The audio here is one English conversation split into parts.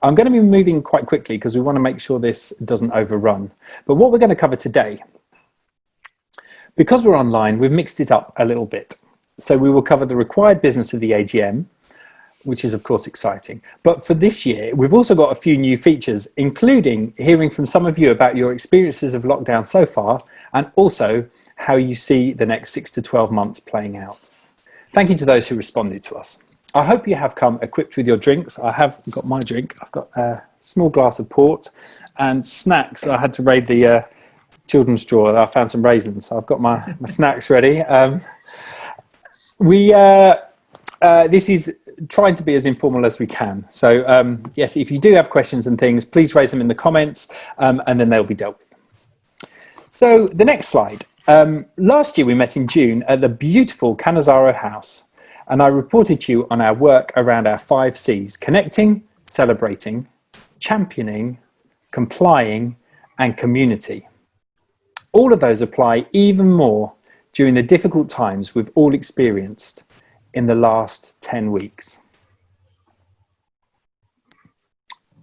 I'm going to be moving quite quickly because we want to make sure this doesn't overrun. But what we're going to cover today, because we're online, we've mixed it up a little bit. So we will cover the required business of the AGM, which is of course exciting. But for this year, we've also got a few new features, including hearing from some of you about your experiences of lockdown so far, and also how you see the next 6 to 12 months playing out. Thank you to those who responded to us. I hope you have come equipped with your drinks. I have got my drink. I've got a small glass of port and snacks. I had to raid the children's drawer. I found some raisins. So I've got my snacks ready. This is trying to be as informal as we can. So yes, if you do have questions and things, please raise them in the comments and then they'll be dealt with. So the next slide. Last year we met in June at the beautiful Cannizzaro House, and I reported to you on our work around our 5 C's: connecting, celebrating, championing, complying, and community. All of those apply even more during the difficult times we've all experienced in the last 10 weeks.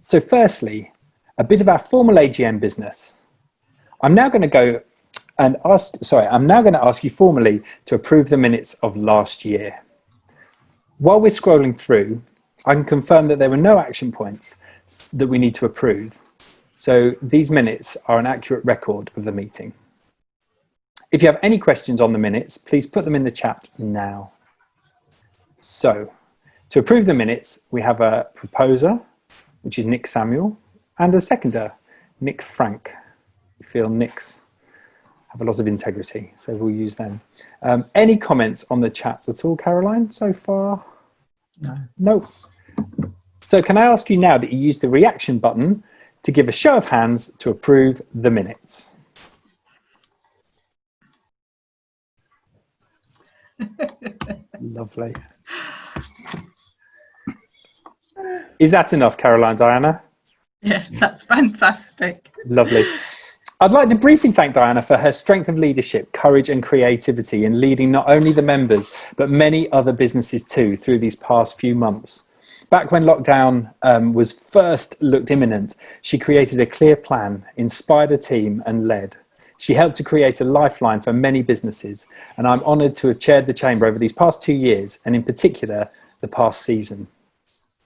So firstly, a bit of our formal AGM business. I'm now going to ask you formally to approve the minutes of last year. While we're scrolling through, I can confirm that there were no action points that we need to approve. So these minutes are an accurate record of the meeting. If you have any questions on the minutes, please put them in the chat now. So to approve the minutes, we have a proposer, which is Nick Samuel, and a seconder, Nick Frank. We feel Nicks have a lot of integrity, so we'll use them. Any comments on the chat at all, Caroline, so far? No. No. So can I ask you now that you use the reaction button to give a show of hands to approve the minutes? Lovely. Is that enough, Caroline, Diana? Yeah, that's fantastic. Lovely. I'd like to briefly thank Diana for her strength of leadership, courage and creativity in leading not only the members, but many other businesses too through these past few months. Back when lockdown was first looked imminent, she created a clear plan, inspired a team and led. She helped to create a lifeline for many businesses, and I'm honoured to have chaired the Chamber over these past 2 years, and in particular, the past season.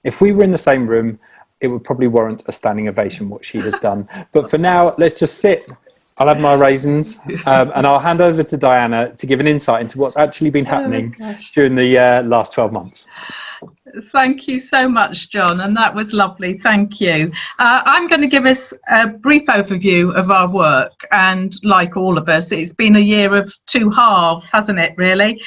If we were in the same room, it would probably warrant a standing ovation what she has done. But for now, let's just sit. I'll have my raisins and I'll hand over to Diana to give an insight into what's actually been happening during the last 12 months. Thank you so much, John, and that was lovely. Thank you. I'm going to give us a brief overview of our work, and like all of us, it's been a year of 2 halves, hasn't it, really?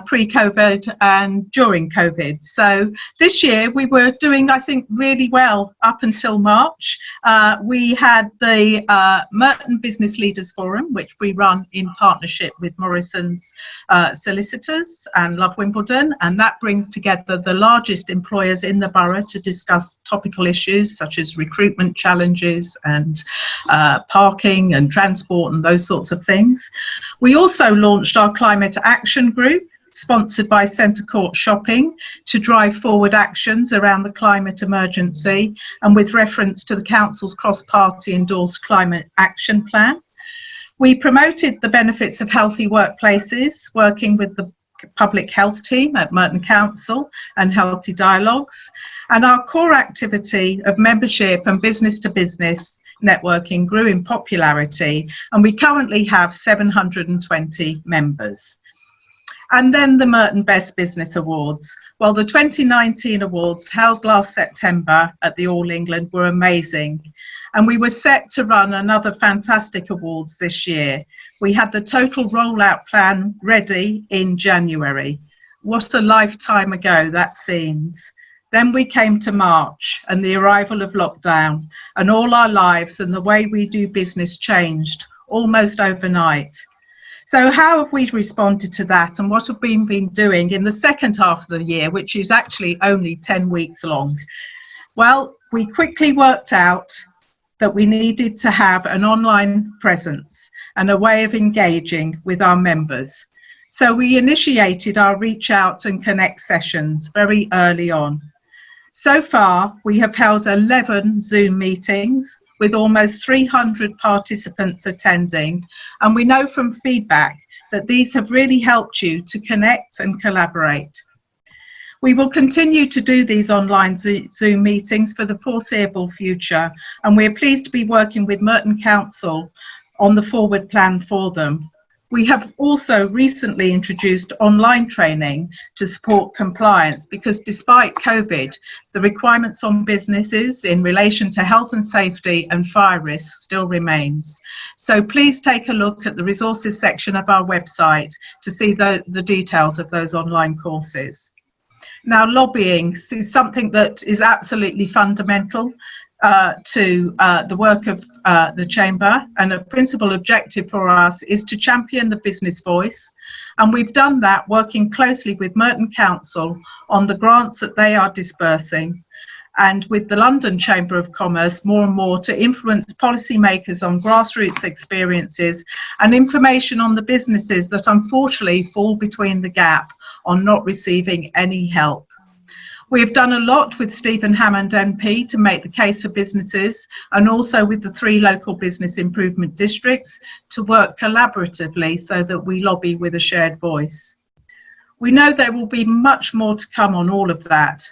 Pre-COVID and during COVID. So this year we were doing, I think, really well up until March. We had the Merton Business Leaders Forum, which we run in partnership with Morrison's Solicitors and Love Wimbledon, and that brings together the largest employers in the borough to discuss topical issues such as recruitment challenges and parking and transport and those sorts of things. We also launched our Climate Action Group, sponsored by Centre Court Shopping, to drive forward actions around the climate emergency and with reference to the Council's cross-party endorsed Climate Action Plan. We promoted the benefits of healthy workplaces, working with the public health team at Merton Council and Healthy Dialogues, and our core activity of membership and business-to-business networking grew in popularity, and we currently have 720 members. And then the Merton Best Business Awards. Well, the 2019 awards held last September at the All England were amazing, and we were set to run another fantastic awards this year. We had the total rollout plan ready in January. What a lifetime ago that seems. Then we came to March and the arrival of lockdown, and all our lives and the way we do business changed almost overnight. So how have we responded to that, and what have we been doing in the second half of the year, which is actually only 10 weeks long? Well, we quickly worked out that we needed to have an online presence and a way of engaging with our members. So we initiated our reach out and connect sessions very early on. So far, we have held 11 Zoom meetings with almost 300 participants attending, and we know from feedback that these have really helped you to connect and collaborate. We will continue to do these online Zoom meetings for the foreseeable future, and we are pleased to be working with Merton Council on the forward plan for them. We have also recently introduced online training to support compliance, because despite COVID, the requirements on businesses in relation to health and safety and fire risk still remains. So please take a look at the resources section of our website to see the details of those online courses. Now, lobbying is something that is absolutely fundamental to the work of the Chamber, and a principal objective for us is to champion the business voice, and we've done that working closely with Merton Council on the grants that they are dispersing, and with the London Chamber of Commerce more and more to influence policymakers on grassroots experiences and information on the businesses that unfortunately fall between the gap on not receiving any help. We have done a lot with Stephen Hammond MP to make the case for businesses, and also with the 3 local business improvement districts to work collaboratively so that we lobby with a shared voice. We know there will be much more to come on all of that,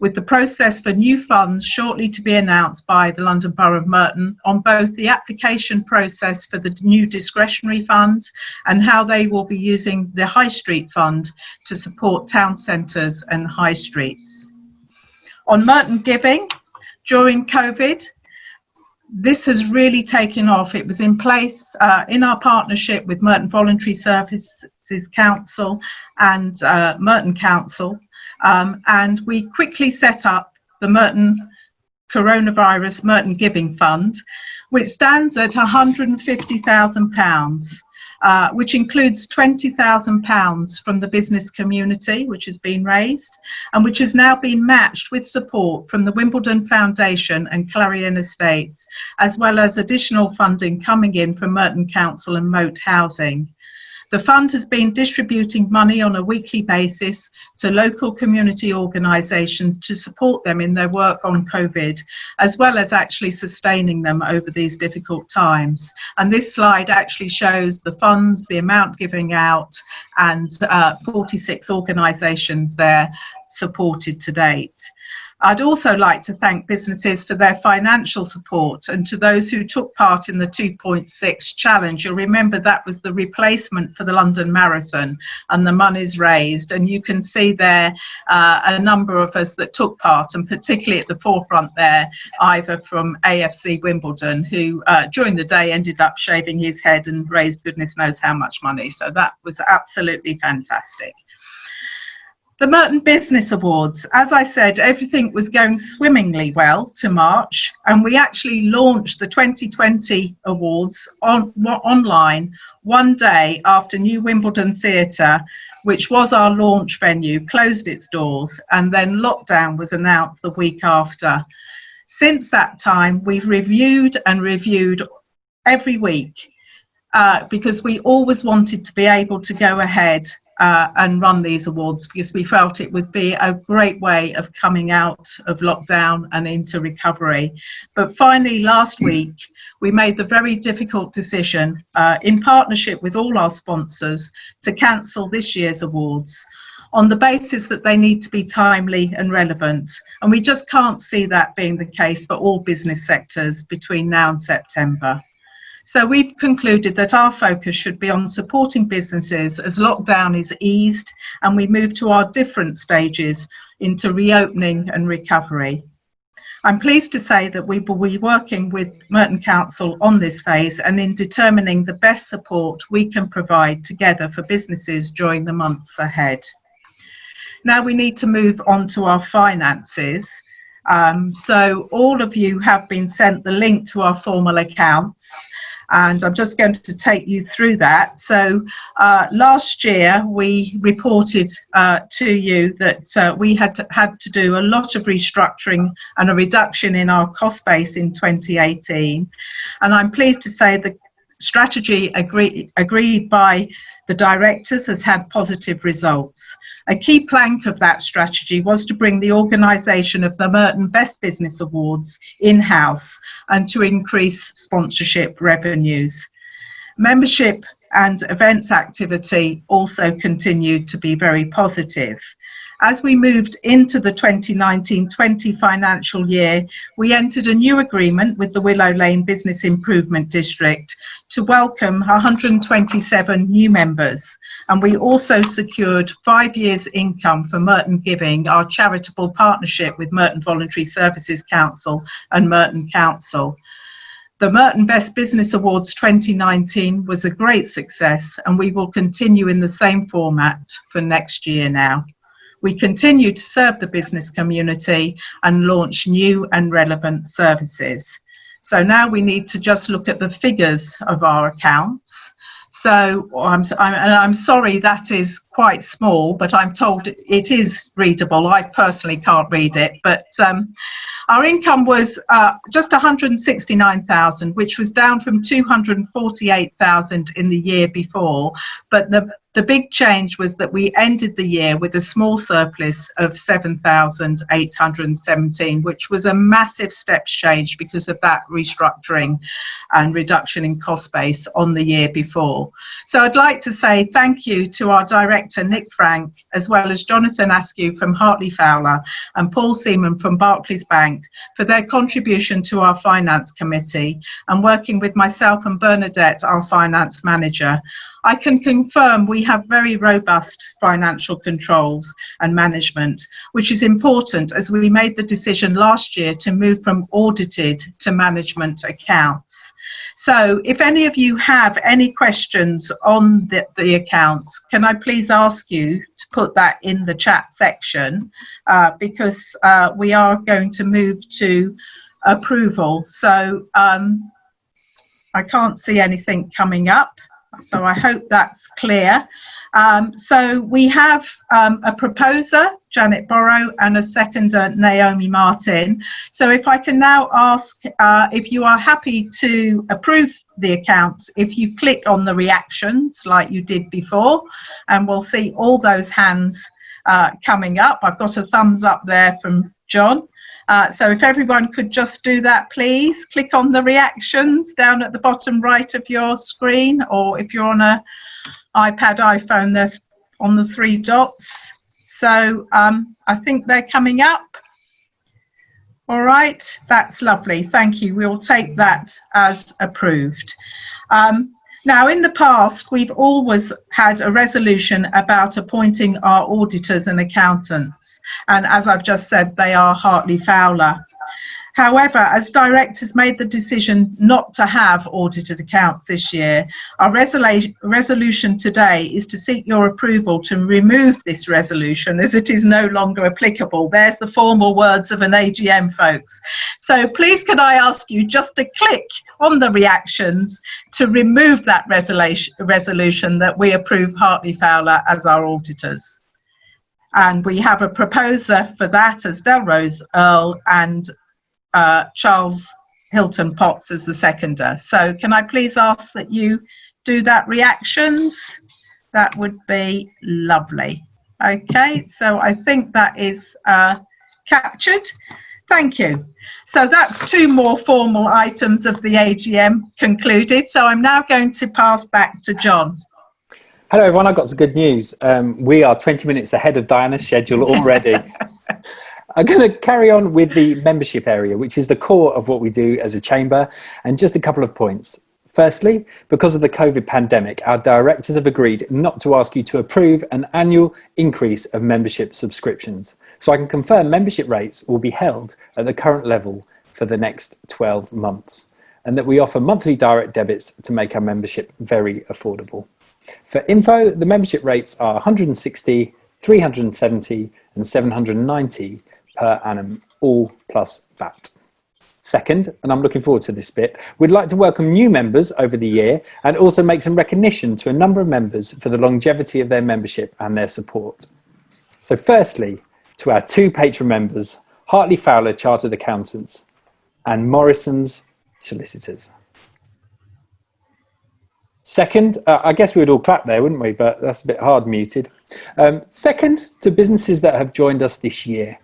with the process for new funds shortly to be announced by the London Borough of Merton on both the application process for the new discretionary fund and how they will be using the High Street Fund to support town centres and high streets. On Merton Giving, during COVID, this has really taken off. It was in place in our partnership with Merton Voluntary Services Council and Merton Council. And we quickly set up the Merton Coronavirus Merton Giving Fund, which stands at £150,000, which includes £20,000 from the business community, which has been raised, and which has now been matched with support from the Wimbledon Foundation and Clarion Estates, as well as additional funding coming in from Merton Council and Moat Housing. The fund has been distributing money on a weekly basis to local community organisations to support them in their work on COVID, as well as actually sustaining them over these difficult times. And this slide actually shows the funds, the amount giving out, and 46 organisations there supported to date. I'd also like to thank businesses for their financial support, and to those who took part in the 2.6 challenge. You'll remember that was the replacement for the London Marathon, and the money's raised, and you can see there a number of us that took part, and particularly at the forefront there, Ivor from AFC Wimbledon, who during the day ended up shaving his head and raised goodness knows how much money. So that was absolutely fantastic. The Merton Business Awards, as I said, everything was going swimmingly well to March, and we actually launched the 2020 awards online one day after New Wimbledon Theatre, which was our launch venue, closed its doors, and then lockdown was announced the week after. Since that time, we've reviewed and reviewed every week because we always wanted to be able to go ahead and run these awards, because we felt it would be a great way of coming out of lockdown and into recovery. But finally, last week, we made the very difficult decision, in partnership with all our sponsors, to cancel this year's awards on the basis that they need to be timely and relevant. And we just can't see that being the case for all business sectors between now and September. So we've concluded that our focus should be on supporting businesses as lockdown is eased and we move to our different stages into reopening and recovery. I'm pleased to say that we will be working with Merton Council on this phase and in determining the best support we can provide together for businesses during the months ahead. Now we need to move on to our finances. So all of you have been sent the link to our formal accounts, and I'm just going to take you through that. So last year we reported to you that we had to do a lot of restructuring and a reduction in our cost base in 2018, and I'm pleased to say the strategy agreed by The directors has had positive results. A key plank of that strategy was to bring the organisation of the Merton Best Business Awards in-house and to increase sponsorship revenues. Membership and events activity also continued to be very positive. As we moved into the 2019-20 financial year, we entered a new agreement with the Willow Lane Business Improvement District to welcome 127 new members, and we also secured 5 years income for Merton Giving, our charitable partnership with Merton Voluntary Services Council and Merton Council. The Merton Best Business Awards 2019 was a great success, and we will continue in the same format for next year now. We continue to serve the business community and launch new and relevant services. So now we need to just look at the figures of our accounts. So I'm sorry that is quite small, but I'm told it is readable. I personally can't read it, but our income was just 169,000, which was down from 248,000 in the year before. But the big change was that we ended the year with a small surplus of 7,817, which was a massive step change because of that restructuring and reduction in cost base on the year before. So I'd like to say thank you to our director, Nick Frank, as well as Jonathan Askew from Hartley Fowler and Paul Seaman from Barclays Bank for their contribution to our finance committee and working with myself and Bernadette, our finance manager. I can confirm we have very robust financial controls and management, which is important as we made the decision last year to move from audited to management accounts. So if any of you have any questions on the accounts, can I please ask you to put that in the chat section because we are going to move to approval. So I can't see anything coming up. So I hope that's clear. So we have a proposer, Janet Borrow, and a seconder, Naomi Martin. So if I can now ask if you are happy to approve the accounts, if you click on the reactions like you did before, and we'll see all those hands coming up. I've got a thumbs up there from John. So if everyone could just do that, please. Click on the reactions down at the bottom right of your screen, or if you're on an iPad, iPhone, there's on the 3 dots. So I think they're coming up. All right, that's lovely. Thank you. We'll take that as approved. Now, in the past, we've always had a resolution about appointing our auditors and accountants. And as I've just said, they are Hartley Fowler. However, as directors made the decision not to have audited accounts this year, our resolution today is to seek your approval to remove this resolution as it is no longer applicable. There's the formal words of an AGM, folks. So please can I ask you just to click on the reactions to remove that resolution that we approve Hartley Fowler as our auditors. And we have a proposer for that as Delrose Earl and Charles Hilton Potts as the seconder. So can I please ask that you do that reactions? That would be lovely. Okay, so I think that is captured. Thank you. So that's 2 more formal items of the AGM concluded. So I'm now going to pass back to John. Hello everyone, I've got some good news. We are 20 minutes ahead of Diana's schedule already. I'm going to carry on with the membership area, which is the core of what we do as a chamber, and just a couple of points. Firstly, because of the COVID pandemic, our directors have agreed not to ask you to approve an annual increase of membership subscriptions. So I can confirm membership rates will be held at the current level for the next 12 months, and that we offer monthly direct debits to make our membership very affordable. For info, the membership rates are 160, 370 and 790 per annum, all plus VAT. Second, and I'm looking forward to this bit, we'd like to welcome new members over the year and also make some recognition to a number of members for the longevity of their membership and their support. So firstly, to our 2 patron members, Hartley Fowler Chartered Accountants and Morrison's Solicitors. Second, I guess we would all clap there, wouldn't we? But that's a bit hard muted. Second, to businesses that have joined us this year.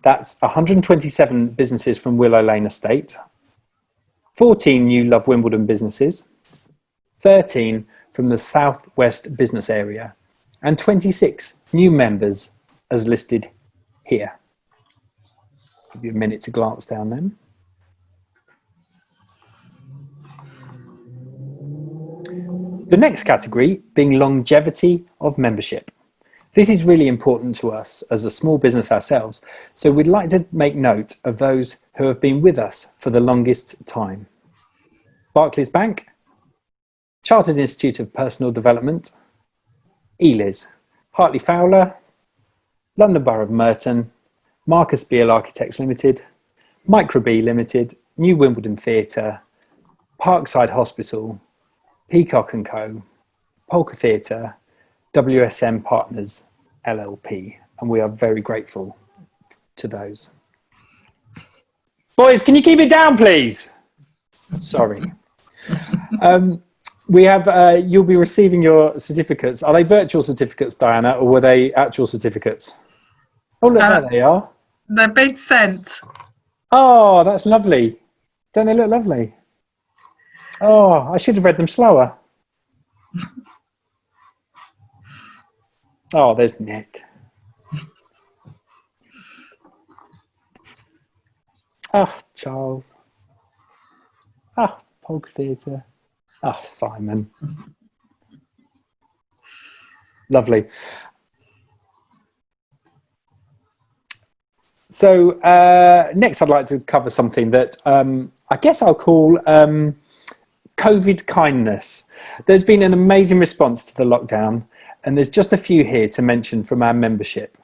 That's 127 businesses from Willow Lane Estate, 14 new Love Wimbledon businesses, 13 from the Southwest Business Area, and 26 new members as listed here. Give you a minute to glance down them. The next category being longevity of membership. This is really important to us as a small business ourselves, so we'd like to make note of those who have been with us for the longest time. Barclays Bank, Chartered Institute of Personal Development, Elis, Hartley Fowler, London Borough of Merton, Marcus Beale Architects Limited, Microbee Limited, New Wimbledon Theatre, Parkside Hospital, Peacock & Co, Polka Theatre, WSM Partners LLP, and we are very grateful to those. Boys, can you keep it down, please? Sorry. We have, you'll be receiving your certificates. Are they virtual certificates, Diana, or were they actual certificates? Oh, look, there they are. They're being sent. Oh, that's lovely. Don't they look lovely? Oh, I should have read them slower. Oh, there's Nick. Ah, oh, Charles. Ah, oh, Polka Theatre. Ah, oh, Simon. Lovely. So next I'd like to cover something that I guess I'll call COVID kindness. There's been an amazing response to the lockdown, and there's just a few here to mention from our membership.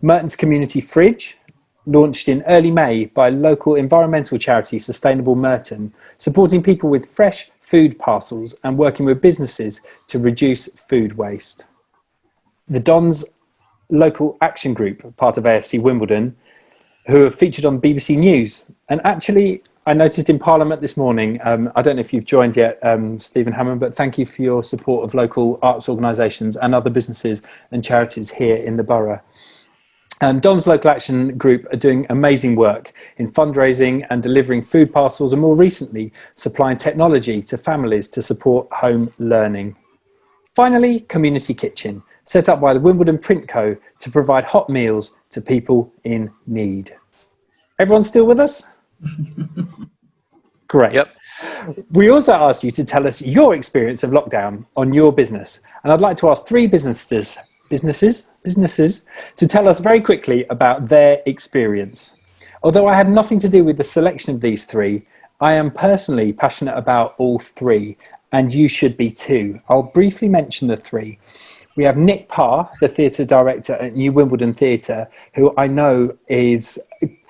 Merton's Community Fridge, launched in early May by local environmental charity Sustainable Merton, supporting people with fresh food parcels and working with businesses to reduce food waste. The Dons Local Action Group, part of AFC Wimbledon, who have featured on BBC News. And actually, I noticed in Parliament this morning, I don't know if you've joined yet, Stephen Hammond, but thank you for your support of local arts organisations and other businesses and charities here in the borough. Don's Local Action Group are doing amazing work in fundraising and delivering food parcels, and more recently, supplying technology to families to support home learning. Finally, Community Kitchen, set up by the Wimbledon Print Co to provide hot meals to people in need. Everyone still with us? Great. Yep. We also asked you to tell us your experience of lockdown on your business. And I'd like to ask three businesses to tell us very quickly about their experience. Although I had nothing to do with the selection of these three, I am personally passionate about all three, and you should be too. I'll briefly mention the three. We have Nick Parr, the theatre director at New Wimbledon Theatre, who I know is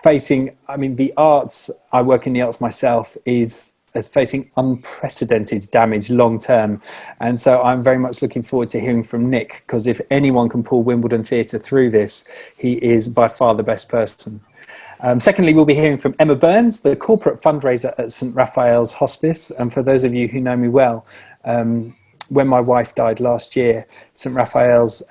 facing, I mean, the arts, I work in the arts myself, is facing unprecedented damage long term. And so I'm very much looking forward to hearing from Nick, because if anyone can pull Wimbledon Theatre through this, he is by far the best person. Secondly, we'll be hearing from Emma Burns, the corporate fundraiser at St Raphael's Hospice. And for those of you who know me well, when my wife died last year, St Raphael's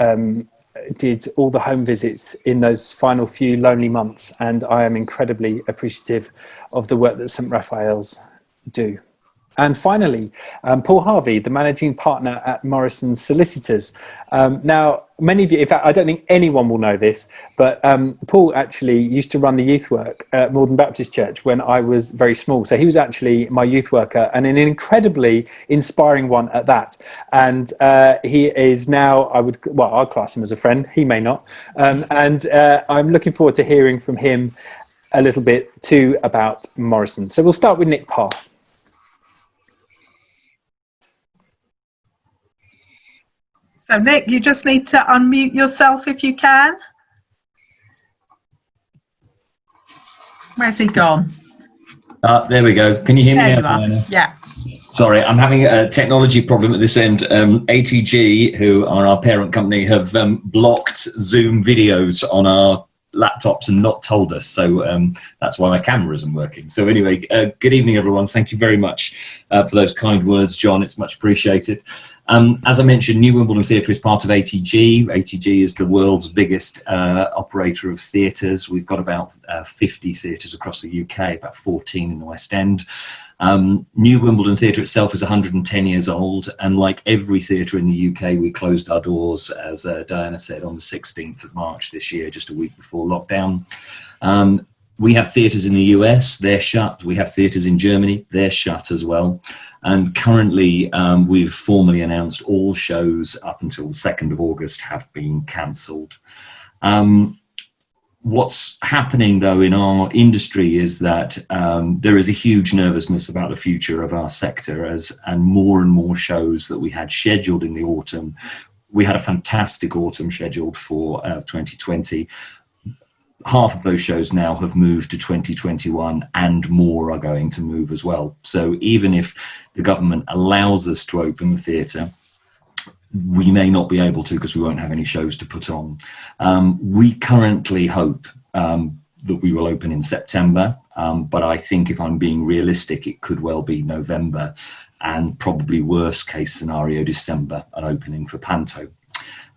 did all the home visits in those final few lonely months, and I am incredibly appreciative of the work that St Raphael's do. And finally, Paul Harvey, the managing partner at Morrison's Solicitors. Now, many of you, in fact, I don't think anyone will know this, but Paul actually used to run the youth work at Morden Baptist Church when I was very small. So he was actually my youth worker, and an incredibly inspiring one at that. And he is now, I'll class him as a friend, he may not. And I'm looking forward to hearing from him a little bit too about Morrison. So we'll start with Nick Parr. So Nick, you just need to unmute yourself if you can. Where's he gone? There we go. Can you hear me now? Yeah. Sorry, I'm having a technology problem at this end. ATG, who are our parent company, have blocked Zoom videos on our laptops and not told us. So that's why my camera isn't working. So anyway, good evening, everyone. Thank you very much for those kind words, John. It's much appreciated. As I mentioned, New Wimbledon Theatre is part of ATG. ATG is the world's biggest operator of theatres. We've got about 50 theatres across the UK, about 14 in the West End. New Wimbledon Theatre itself is 110 years old, and like every theatre in the UK, we closed our doors, as Diana said, on the 16th of March this year, just a week before lockdown. We have theatres in the US, they're shut. We have theatres in Germany, they're shut as well. And currently, we've formally announced all shows up until the 2nd of August have been cancelled. What's happening, though, in our industry is that there is a huge nervousness about the future of our sector, and more shows that we had scheduled in the autumn. We had a fantastic autumn scheduled for 2020. Half of those shows now have moved to 2021, and more are going to move as well. So even if the government allows us to open the theatre, we may not be able to, because we won't have any shows to put on. We currently hope that we will open in September, but I think if I'm being realistic, it could well be November, and probably worst case scenario, December, an opening for Panto.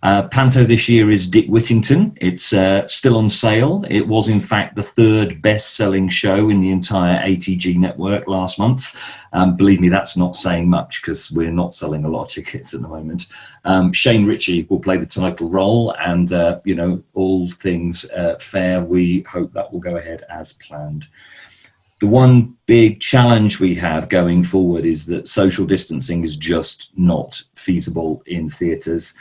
Panto this year is Dick Whittington. It's still on sale. It was in fact the 3rd best-selling show in the entire ATG network last month. Believe me, that's not saying much, because we're not selling a lot of tickets at the moment. Shane Ritchie will play the title role, and you know, all things fair, we hope that will go ahead as planned. The one big challenge we have going forward is that social distancing is just not feasible in theatres.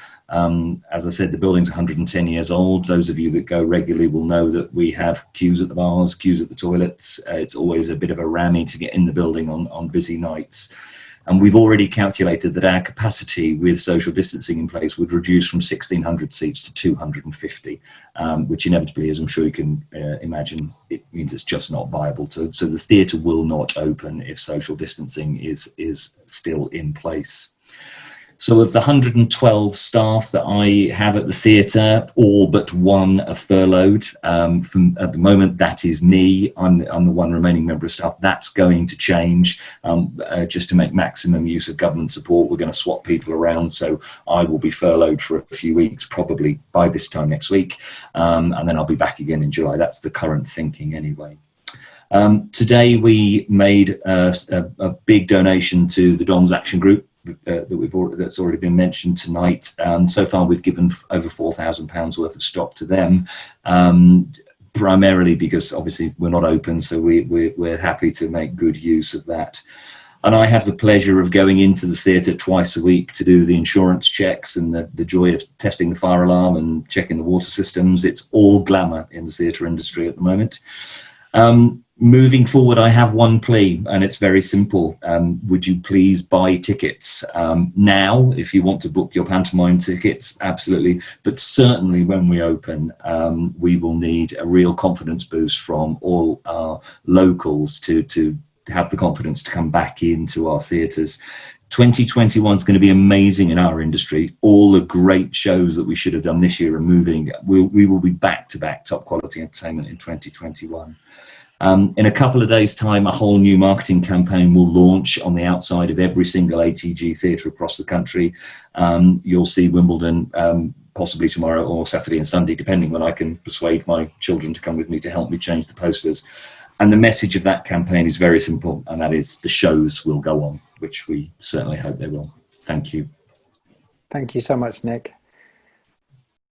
As I said, the building's 110 years old. Those of you that go regularly will know that we have queues at the bars, queues at the toilets. It's always a bit of a rammy to get in the building on busy nights. And we've already calculated that our capacity with social distancing in place would reduce from 1,600 seats to 250, which inevitably, as I'm sure you can imagine, it means it's just not viable. So the theatre will not open if social distancing is still in place. So of the 112 staff that I have at the theatre, all but one are furloughed. At the moment, that is me. I'm the one remaining member of staff. That's going to change. Just to make maximum use of government support, we're going to swap people around. So I will be furloughed for a few weeks, probably by this time next week. And then I'll be back again in July. That's the current thinking anyway. Today, we made a big donation to the Don's Action Group. That's already been mentioned tonight. So far, we've given over £4,000 worth of stock to them, primarily because obviously we're not open, so we're happy to make good use of that. And I have the pleasure of going into the theatre twice a week to do the insurance checks and the joy of testing the fire alarm and checking the water systems. It's all glamour in the theatre industry at the moment. Moving forward, I have one plea, and it's very simple. Would you please buy tickets now? If you want to book your pantomime tickets, absolutely. But certainly when we open, we will need a real confidence boost from all our locals to have the confidence to come back into our theatres. 2021 is going to be amazing in our industry. All the great shows that we should have done this year are moving. We will be back-to-back top quality entertainment in 2021. In a couple of days' time, a whole new marketing campaign will launch on the outside of every single ATG theatre across the country. You'll see Wimbledon possibly tomorrow or Saturday and Sunday, depending when I can persuade my children to come with me to help me change the posters. And the message of that campaign is very simple, and that is the shows will go on, which we certainly hope they will. Thank you. Thank you so much, Nick.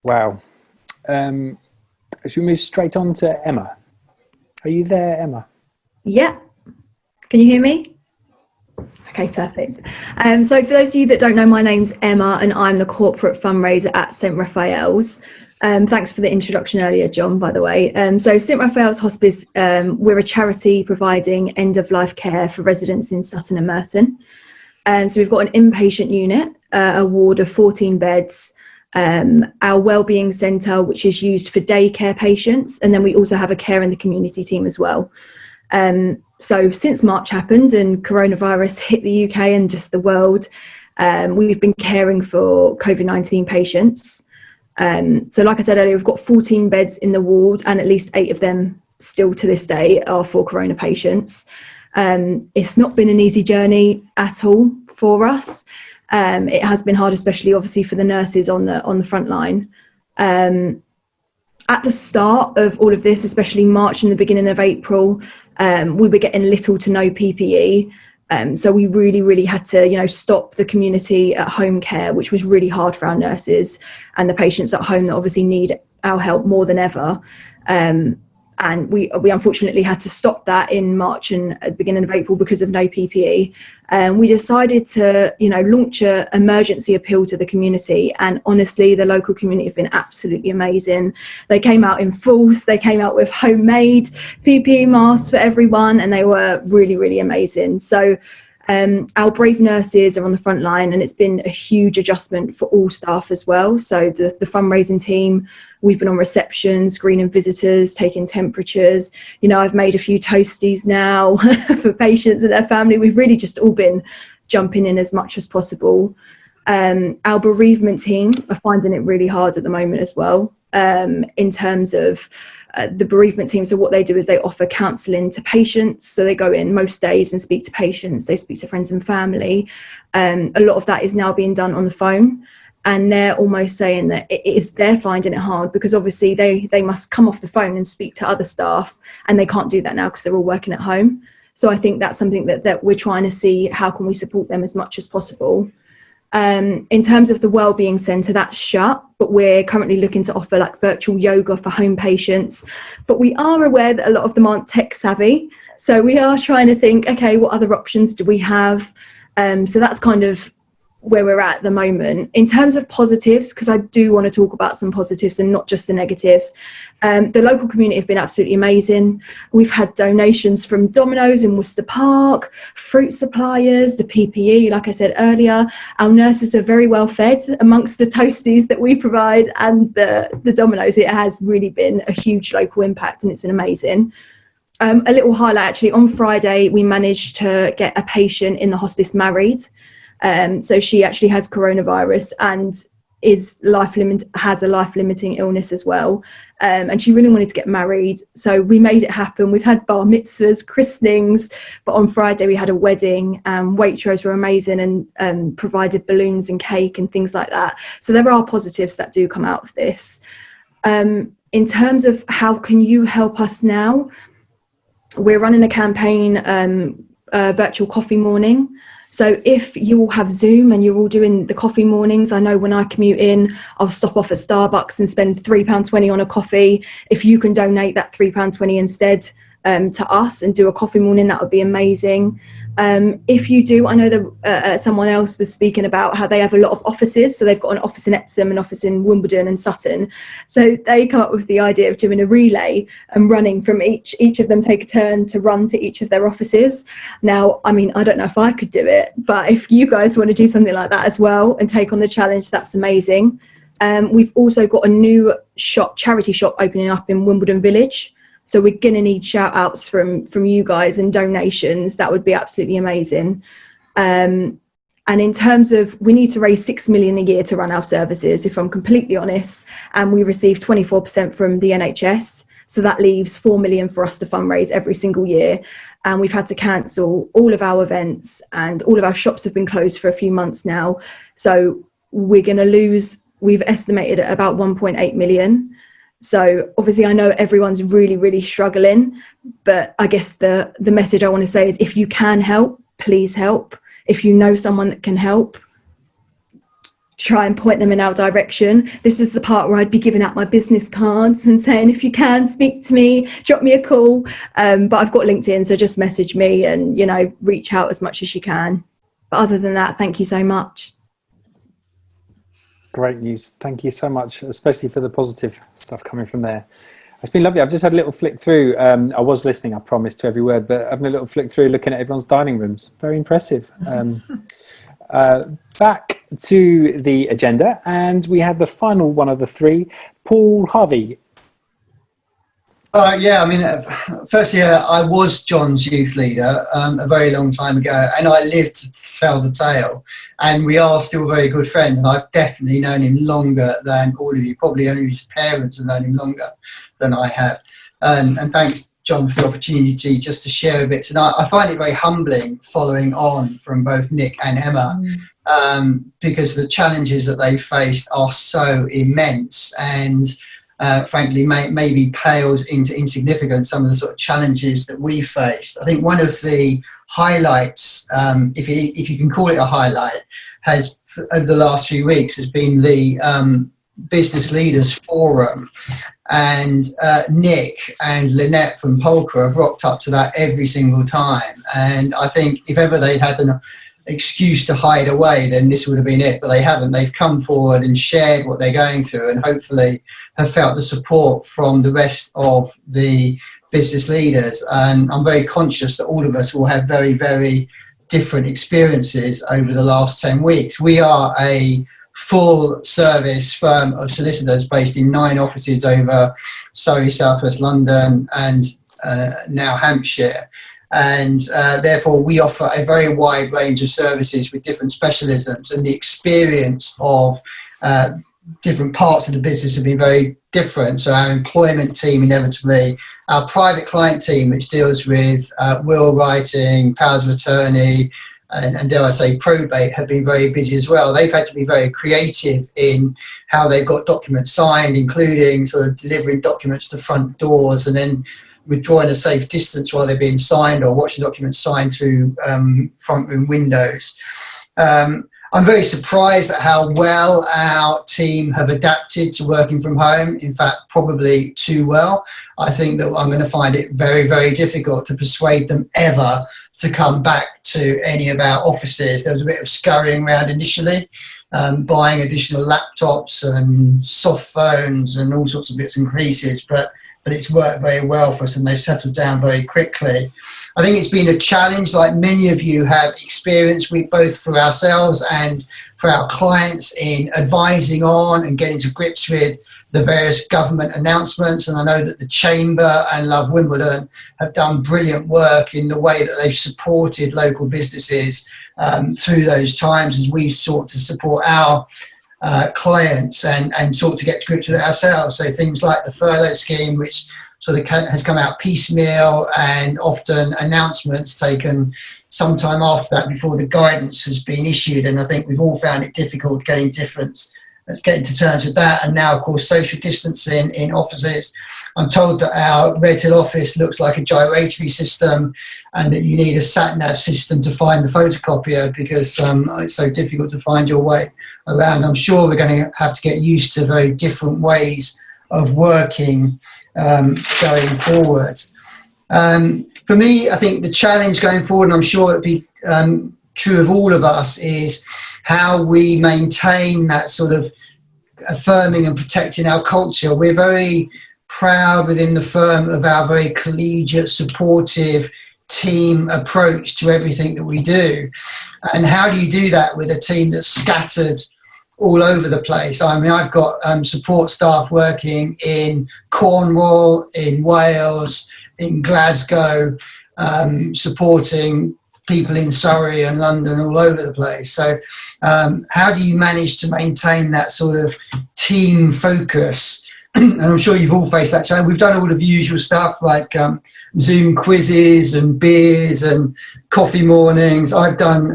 Wow. Should we move straight on to Emma? Are you there, Emma? Yeah. Can you hear me? Okay, perfect. So for those of you that don't know, my name's Emma and I'm the corporate fundraiser at St Raphael's. Thanks for the introduction earlier, John, by the way. So St Raphael's Hospice, we're a charity providing end-of-life care for residents in Sutton and Merton. So we've got an inpatient unit, a ward of 14 beds, our wellbeing centre, which is used for daycare patients, and then we also have a care in the community team as well. So since March happened and coronavirus hit the UK and just the world, we've been caring for COVID-19 patients. So like I said earlier, we've got 14 beds in the ward, and at least 8 of them still to this day are for corona patients. It's not been an easy journey at all for us. It has been hard, especially obviously for the nurses on the front line. At the start of all of this, especially March and the beginning of April, we were getting little to no PPE. So we really had to, stop the community at home care, which was really hard for our nurses and the patients at home that obviously need our help more than ever. And we unfortunately had to stop that in March and at the beginning of April because of no PPE. We decided to, launch an emergency appeal to the community. And honestly, the local community have been absolutely amazing. They came out in force. They came out with homemade PPE masks for everyone, and they were really amazing. So our brave nurses are on the front line, and it's been a huge adjustment for all staff as well. So the fundraising team, we've been on reception, screening visitors, taking temperatures. I've made a few toasties now for patients and their family. We've really just all been jumping in as much as possible. Our bereavement team are finding it really hard at the moment as well, in terms of the bereavement team. So what they do is they offer counselling to patients. So they go in most days and speak to patients. They speak to friends and family. A lot of that is now being done on the phone. And they're almost saying that they're finding it hard because obviously they must come off the phone and speak to other staff, and they can't do that now because they're all working at home. So I think that's something that we're trying to see, how can we support them as much as possible. In terms of the wellbeing centre, that's shut, but we're currently looking to offer like virtual yoga for home patients. But we are aware that a lot of them aren't tech savvy. So we are trying to think, okay, what other options do we have? So that's kind of where we're at the moment. In terms of positives, because I do want to talk about some positives and not just the negatives, the local community have been absolutely amazing. We've had donations from Domino's in Worcester Park, fruit suppliers, the PPE, like I said earlier. Our nurses are very well fed amongst the toasties that we provide and the Domino's. It has really been a huge local impact, and it's been amazing. A little highlight, actually, on Friday, we managed to get a patient in the hospice married. So she actually has coronavirus and has a life-limiting illness as well. And she really wanted to get married. So we made it happen. We've had bar mitzvahs, christenings, but on Friday we had a wedding. Waitrose were amazing and provided balloons and cake and things like that. So there are positives that do come out of this. In terms of how can you help us now, we're running a campaign, virtual coffee morning. So if you all have Zoom and you're all doing the coffee mornings, I know when I commute in, I'll stop off at Starbucks and spend £3.20 on a coffee. If you can donate that £3.20 instead to us and do a coffee morning, that would be amazing. If you do, I know that someone else was speaking about how they have a lot of offices. So they've got an office in Epsom, an office in Wimbledon and Sutton. So they come up with the idea of doing a relay and running from each of them, take a turn to run to each of their offices. Now, I mean, I don't know if I could do it, but if you guys want to do something like that as well and take on the challenge, that's amazing. We've also got a new charity shop opening up in Wimbledon Village. So we're going to need shout outs from you guys and donations. That would be absolutely amazing. And in terms of, we need to raise 6 million a year to run our services, if I'm completely honest. And we receive 24% from the NHS. So that leaves 4 million for us to fundraise every single year. And we've had to cancel all of our events, and all of our shops have been closed for a few months now. So we're going to lose, we've estimated at about 1.8 million. So obviously I know everyone's really struggling, but I guess the message I want to say is, if you can help, please help. If you know someone that can help, try and point them in our direction. This is the part where I'd be giving out my business cards and saying, if you can, speak to me, drop me a call. But I've got LinkedIn, so just message me and, reach out as much as you can. But other than that, thank you so much. Great news. Thank you so much, especially for the positive stuff coming from there. It's been lovely. I've just had a little flick through. I was listening, I promise, to every word, but having a little flick through, looking at everyone's dining rooms. Very impressive. Back to the agenda, and we have the final one of the three, Paul Harvey. Yeah, I mean, firstly, I was John's youth leader a very long time ago, and I lived to tell the tale. And we are still very good friends, and I've definitely known him longer than all of you. Probably only his parents have known him longer than I have. And thanks, John, for the opportunity just to share a bit. And I find it very humbling following on from both Nick and Emma, because the challenges that they faced are so immense, and frankly, maybe pales into insignificance some of the sort of challenges that we faced. I think one of the highlights, if you can call it a highlight, has over the last few weeks has been the Business Leaders Forum. And Nick and Lynette from Polka have rocked up to that every single time. And I think if ever they'd had an excuse to hide away, then this would have been it, but they haven't. They've come forward and shared what they're going through, and hopefully have felt the support from the rest of the business leaders. And I'm very conscious that all of us will have very, very different experiences over the last 10 weeks. We are a full service firm of solicitors based in 9 offices over Surrey, South West London, and now Hampshire. And therefore we offer a very wide range of services with different specialisms, and the experience of different parts of the business have been very different. So our employment team, inevitably, our private client team, which deals with will writing, powers of attorney, and dare I say probate, have been very busy as well. They've had to be very creative in how they've got documents signed, including sort of delivering documents to front doors and then withdrawing a safe distance while they're being signed, or watching documents signed through front room windows. I'm very surprised at how well our team have adapted to working from home. In fact, probably too well. I think that I'm going to find it very, very difficult to persuade them ever to come back to any of our offices. There was a bit of scurrying around initially, buying additional laptops and soft phones and all sorts of bits and pieces, but it's worked very well for us, and they've settled down very quickly. I think it's been a challenge, like many of you have experienced, we both for ourselves and for our clients, in advising on and getting to grips with the various government announcements. And I know that the Chamber and Love Wimbledon have done brilliant work in the way that they've supported local businesses through those times, as we've sought to support our clients and sought to get to grips with it ourselves. So things like the furlough scheme, which sort of has come out piecemeal, and often announcements taken some time after that before the guidance has been issued. And I think we've all found it difficult getting to terms with that. And now, of course, social distancing in offices. I'm told that our Red Hill office looks like a gyratory system, and that you need a sat-nav system to find the photocopier, because it's so difficult to find your way around. I'm sure we're going to have to get used to very different ways of working going forward. For me, I think the challenge going forward, and I'm sure it'll be true of all of us, is how we maintain that sort of affirming and protecting our culture. We're very proud within the firm of our very collegiate, supportive team approach to everything that we do. And how do you do that with a team that's scattered all over the place? I mean, I've got support staff working in Cornwall, in Wales, in Glasgow, supporting people in Surrey and London, all over the place. So how do you manage to maintain that sort of team focus? And I'm sure you've all faced that challenge. We've done all of the usual stuff like Zoom quizzes and beers and coffee mornings. I've done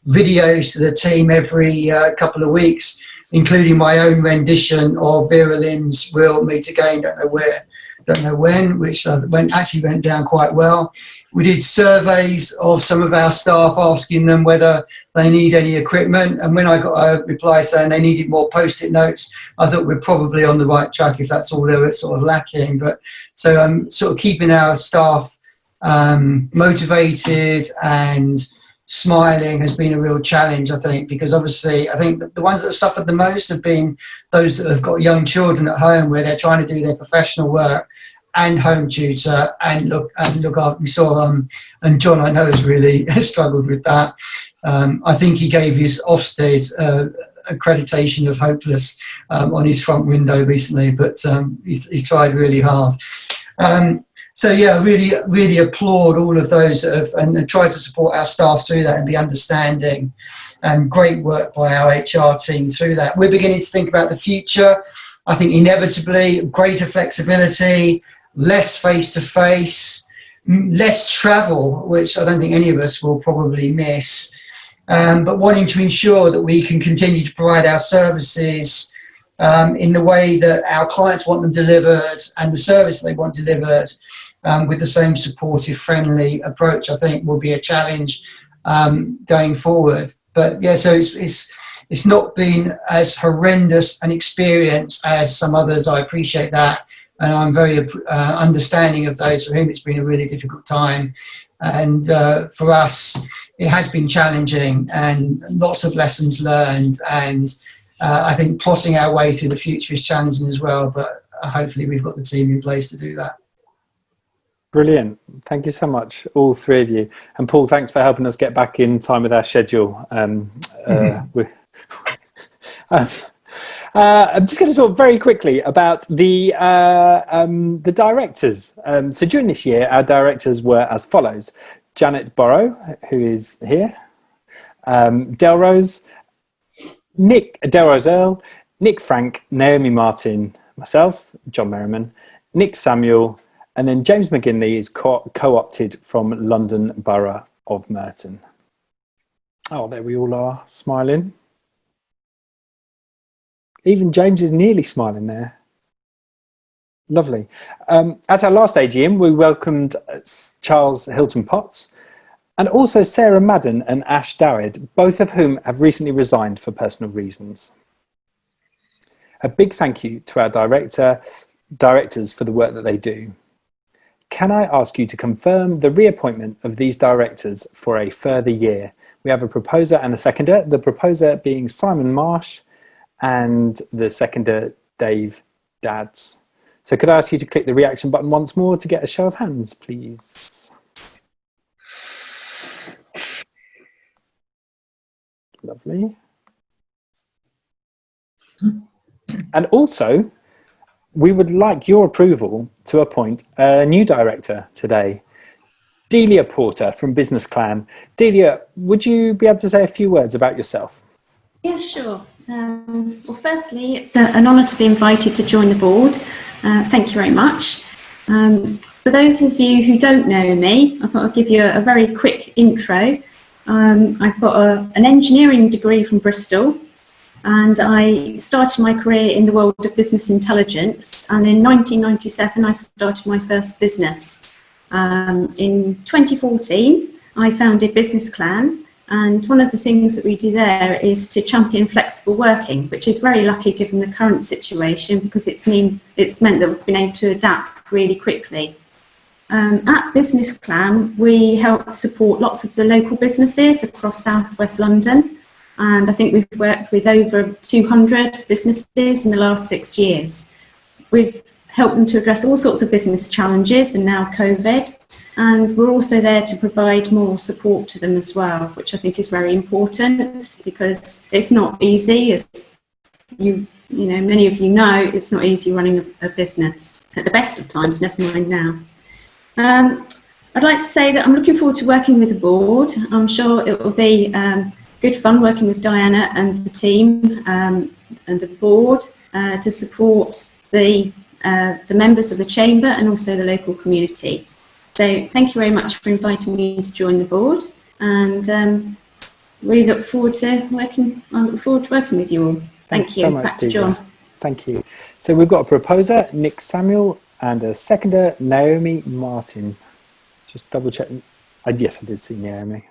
videos to the team every couple of weeks, including my own rendition of Vera Lynn's We'll Meet Again, Don't Know Where, Don't Know When, which actually went down quite well. We did surveys of some of our staff, asking them whether they need any equipment. And when I got a reply saying they needed more Post-it notes, I thought we're probably on the right track if that's all they were sort of lacking. But so sort of keeping our staff motivated and smiling has been a real challenge, I think, because obviously I think the ones that have suffered the most have been those that have got young children at home, where they're trying to do their professional work and home tutor and look after. We saw and John, I know, has really struggled with that. I think he gave his Ofsted accreditation of hopeless on his front window recently, but he's tried really hard. So yeah, really applaud all of those that have, and try to support our staff through that and be understanding. And great work by our HR team through that. We're beginning to think about the future. I think inevitably greater flexibility, less face-to-face, less travel, which I don't think any of us will probably miss, but wanting to ensure that we can continue to provide our services in the way that our clients want them delivered and the service they want delivered with the same supportive, friendly approach, I think will be a challenge going forward. But yeah, so it's not been as horrendous an experience as some others. I appreciate that. And I'm very understanding of those for whom it's been a really difficult time. And for us, it has been challenging and lots of lessons learned. And I think plotting our way through the future is challenging as well. But hopefully we've got the team in place to do that. Brilliant. Thank you so much, all three of you. And Paul, thanks for helping us get back in time with our schedule. I'm just going to talk very quickly about the directors. So during this year, our directors were as follows: Janet Borrow, who is here, Delrose Earl, Nick Frank, Naomi Martin, myself, John Merriman, Nick Samuel, and then James McGinley is co-opted from London Borough of Merton. Oh, there we all are, smiling. Even James is nearly smiling there. Lovely. At our last AGM, we welcomed Charles Hilton Potts and also Sarah Madden and Ash Dowd, both of whom have recently resigned for personal reasons. A big thank you to our directors for the work that they do. Can I ask you to confirm the reappointment of these directors for a further year? We have a proposer and a seconder, the proposer being Simon Marsh and the seconder Dave Dads. So could I ask you to click the reaction button once more to get a show of hands, please? Lovely. And also, we would like your approval to appoint a new director today, Delia Porter from Business Clan. Delia, would you be able to say a few words about yourself? Yeah, sure. Well, firstly, it's an honour to be invited to join the board. Thank you very much. For those of you who don't know me, I thought I'd give you a very quick intro. I've got an engineering degree from Bristol, and I started my career in the world of business intelligence, and in 1997 I started my first business. In 2014 I founded Business Clan, and one of the things that we do there is to champion flexible working, which is very lucky given the current situation because it's meant that we've been able to adapt really quickly. At Business Clan we help support lots of the local businesses across South West London, and I think we've worked with over 200 businesses in the last 6 years. We've helped them to address all sorts of business challenges and now COVID, and we're also there to provide more support to them as well, which I think is very important because it's not easy, as many of you know, it's not easy running a business at the best of times, never mind now. I'd like to say that I'm looking forward to working with the board. I'm sure it will be good fun working with Diana and the team and the board to support the members of the chamber and also the local community. So thank you very much for inviting me to join the board, and we look forward to working. I look forward to working with you all. Thank you. So much, back to John. Thank you. So we've got a proposer, Nick Samuel, and a seconder, Naomi Martin. Just double check. Yes, I did see Naomi.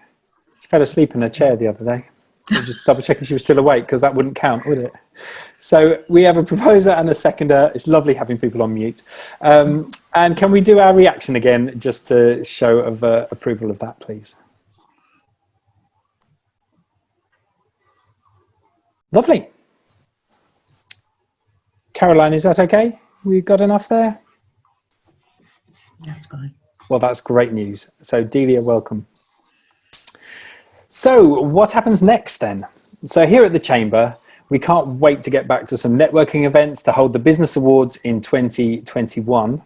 She fell asleep in her chair the other day. I'm just double checking she was still awake because that wouldn't count, would it? So we have a proposer and a seconder. It's lovely having people on mute. And can we do our reaction again just to show of approval of that, please? Lovely. Caroline, is that okay? We got enough there? That's fine. Well, that's great news. So Delia, welcome. So what happens next then? So here at the Chamber, We can't wait to get back to some networking events to hold the Business Awards in 2021.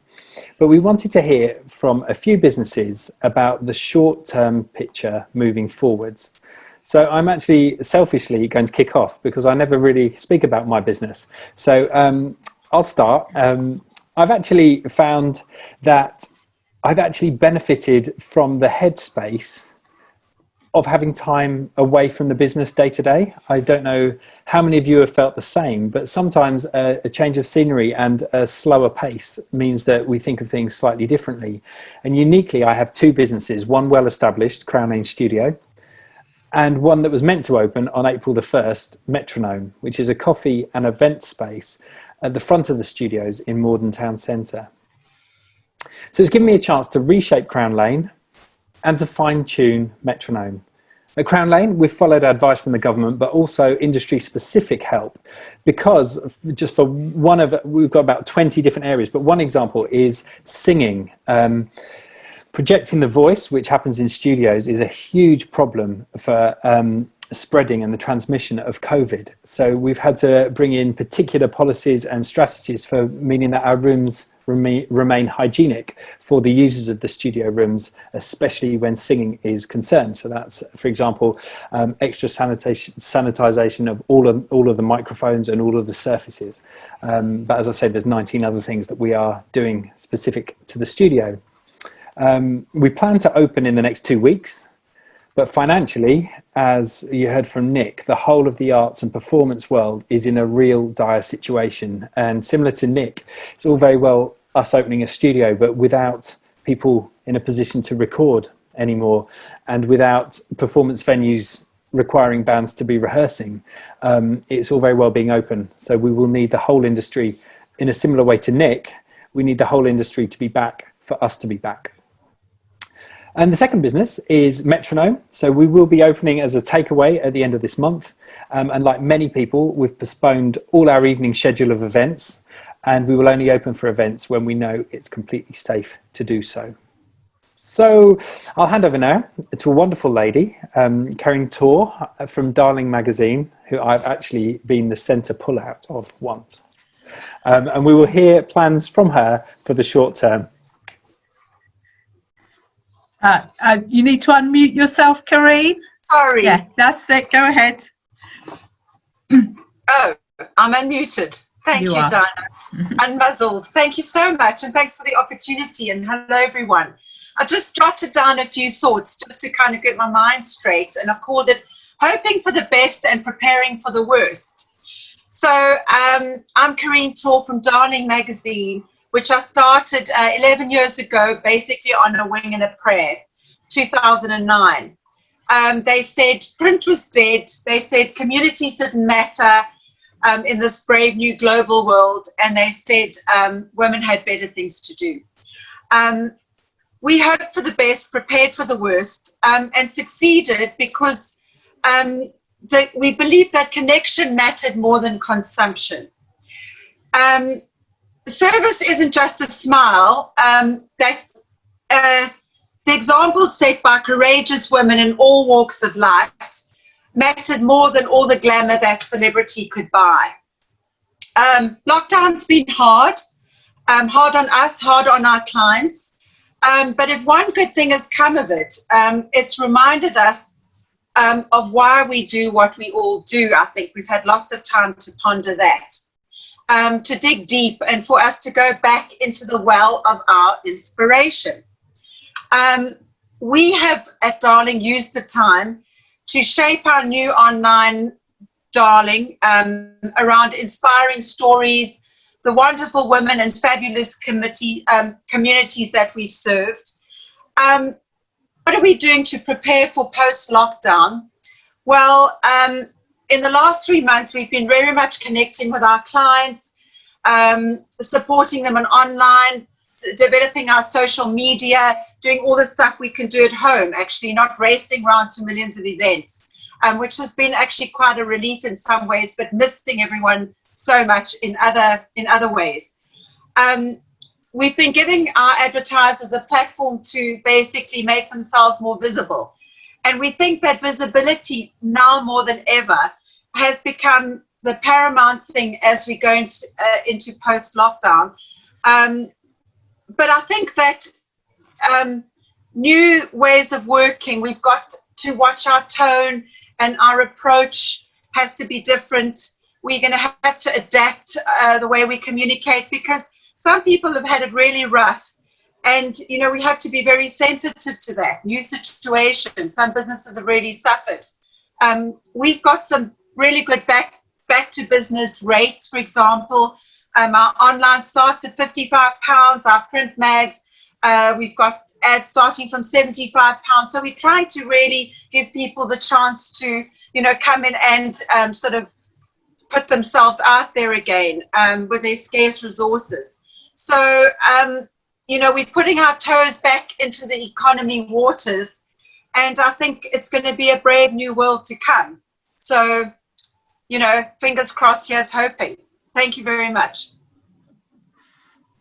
But we wanted to hear from a few businesses about the short-term picture moving forwards. So I'm actually selfishly going to kick off because I never really speak about my business. So I'll start. I've actually found that I've actually benefited from the headspace of having time away from the business day to day. I don't know how many of you have felt the same, but sometimes a change of scenery and a slower pace means that we think of things slightly differently. And uniquely, I have two businesses, one well-established, Crown Lane Studio, and one that was meant to open on April the 1st, Metronome, which is a coffee and event space at the front of the studios in Morden Town Centre. So it's given me a chance to reshape Crown Lane and to fine-tune Metronome. At Crown Lane, we've followed advice from the government, but also industry-specific help, because just for one of, we've got about 20 different areas, but one example is singing. Projecting the voice, which happens in studios, is a huge problem for spreading and the transmission of COVID. So we've had to bring in particular policies and strategies for meaning that our rooms remain hygienic for the users of the studio rooms, especially when singing is concerned. So that's, for example, extra sanitization of all of the microphones and all of the surfaces. But as I said, there's 19 other things that we are doing specific to the studio. We plan to open in the next 2 weeks, but financially, as you heard from Nick, the whole of the arts and performance world is in a real dire situation. And similar to Nick, it's all very well us opening a studio, but without people in a position to record anymore, and without performance venues requiring bands to be rehearsing, it's all very well being open. So we will need the whole industry, in a similar way to Nick, we need the whole industry to be back for us to be back. And the second business is Metronome. So we will be opening as a takeaway at the end of this month. And like many people, we've postponed all our evening schedule of events, and we will only open for events when we know it's completely safe to do so. So I'll hand over now to a wonderful lady, Karen Tor from Darling Magazine, who I've actually been the centre pullout of once. And we will hear plans from her for the short term. You need to unmute yourself, Karine. Sorry. Yeah, that's it. Go ahead. Oh, I'm unmuted. Thank you, Diana. Unmuzzled. Thank you so much, and thanks for the opportunity, and hello, everyone. I just jotted down a few thoughts just to kind of get my mind straight, and I've called it Hoping for the Best and Preparing for the Worst. So I'm Karine Tor from Darling Magazine, which I started 11 years ago, basically on a wing and a prayer, 2009. They said print was dead. They said communities didn't matter in this brave new global world. And they said women had better things to do. We hoped for the best, prepared for the worst, and succeeded because we believed that connection mattered more than consumption. Service isn't just a smile. The examples set by courageous women in all walks of life mattered more than all the glamour that celebrity could buy. Lockdown's been hard on us, hard on our clients. But if one good thing has come of it, it's reminded us of why we do what we all do. I think we've had lots of time to ponder that. To dig deep and for us to go back into the well of our inspiration. We have at Darling used the time to shape our new online Darling around inspiring stories, the wonderful women and fabulous communities that we've served. What are we doing to prepare for post-lockdown? Well, in the last 3 months, we've been very much connecting with our clients, supporting them on online, developing our social media, doing all the stuff we can do at home, actually not racing around to millions of events, which has been actually quite a relief in some ways, but missing everyone so much in other ways. We've been giving our advertisers a platform to basically make themselves more visible. And we think that visibility now more than ever has become the paramount thing as we go into post-lockdown. But I think that new ways of working, we've got to watch our tone, and our approach has to be different. We're going to have to adapt the way we communicate, because some people have had it really rough, and we have to be very sensitive to that new situation. Some businesses have really suffered. We've got some really good back to business rates. For example, our online starts at £55, our print mags, we've got ads starting from £75. So we're trying to really give people the chance to come in and sort of put themselves out there again with their scarce resources. So we're putting our toes back into the economy waters, and I think it's going to be a brave new world to come. So fingers crossed, here's hoping. Thank you very much.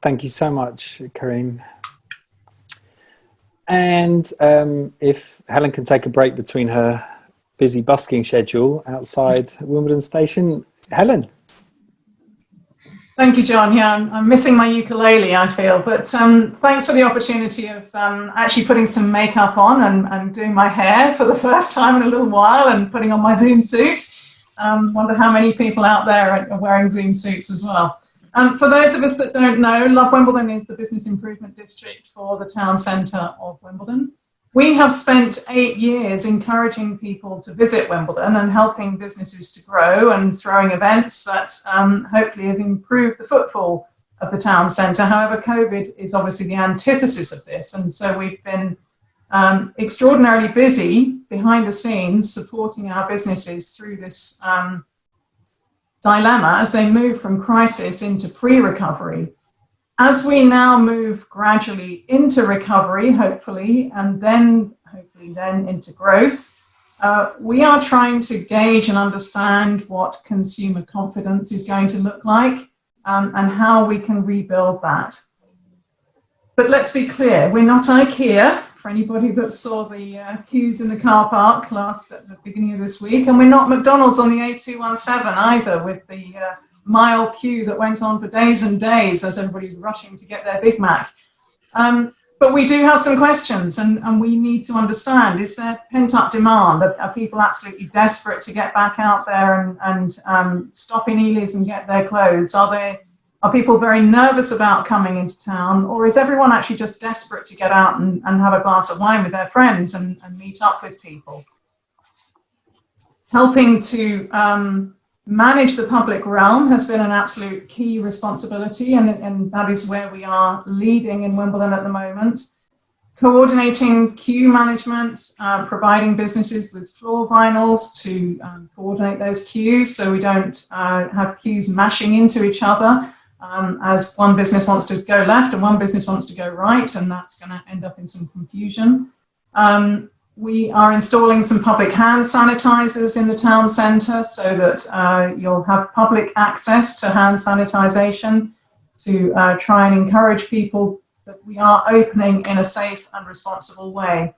Thank you so much, Karine. And if Helen can take a break between her busy busking schedule outside Wimbledon Station. Helen. Thank you, John. Yeah, I'm missing my ukulele, I feel, but thanks for the opportunity of actually putting some makeup on and doing my hair for the first time in a little while, and putting on my Zoom suit. Wonder how many people out there are wearing Zoom suits as well. For those of us that don't know, Love Wimbledon is the business improvement district for the town centre of Wimbledon. We have spent 8 years encouraging people to visit Wimbledon and helping businesses to grow, and throwing events that hopefully have improved the footfall of the town centre. However, COVID is obviously the antithesis of this, and so we've been extraordinarily busy behind the scenes supporting our businesses through this dilemma as they move from crisis into pre-recovery. As we now move gradually into recovery, hopefully, and then hopefully into growth, we are trying to gauge and understand what consumer confidence is going to look like, and how we can rebuild that. But let's be clear, we're not IKEA, for anybody that saw the queues in the car park at the beginning of this week, and we're not McDonald's on the A217 either, with the mile queue that went on for days and days as everybody's rushing to get their Big Mac. But we do have some questions, and we need to understand, is there pent-up demand? Are people absolutely desperate to get back out there and stop in Ely's and get their clothes? Are people very nervous about coming into town, or is everyone actually just desperate to get out and have a glass of wine with their friends and meet up with people? Helping to manage the public realm has been an absolute key responsibility, and that is where we are leading in Wimbledon at the moment. Coordinating queue management, providing businesses with floor vinyls to coordinate those queues so we don't have queues mashing into each other, as one business wants to go left and one business wants to go right, and that's going to end up in some confusion. We are installing some public hand sanitizers in the town centre so that you'll have public access to hand sanitisation to try and encourage people that we are opening in a safe and responsible way.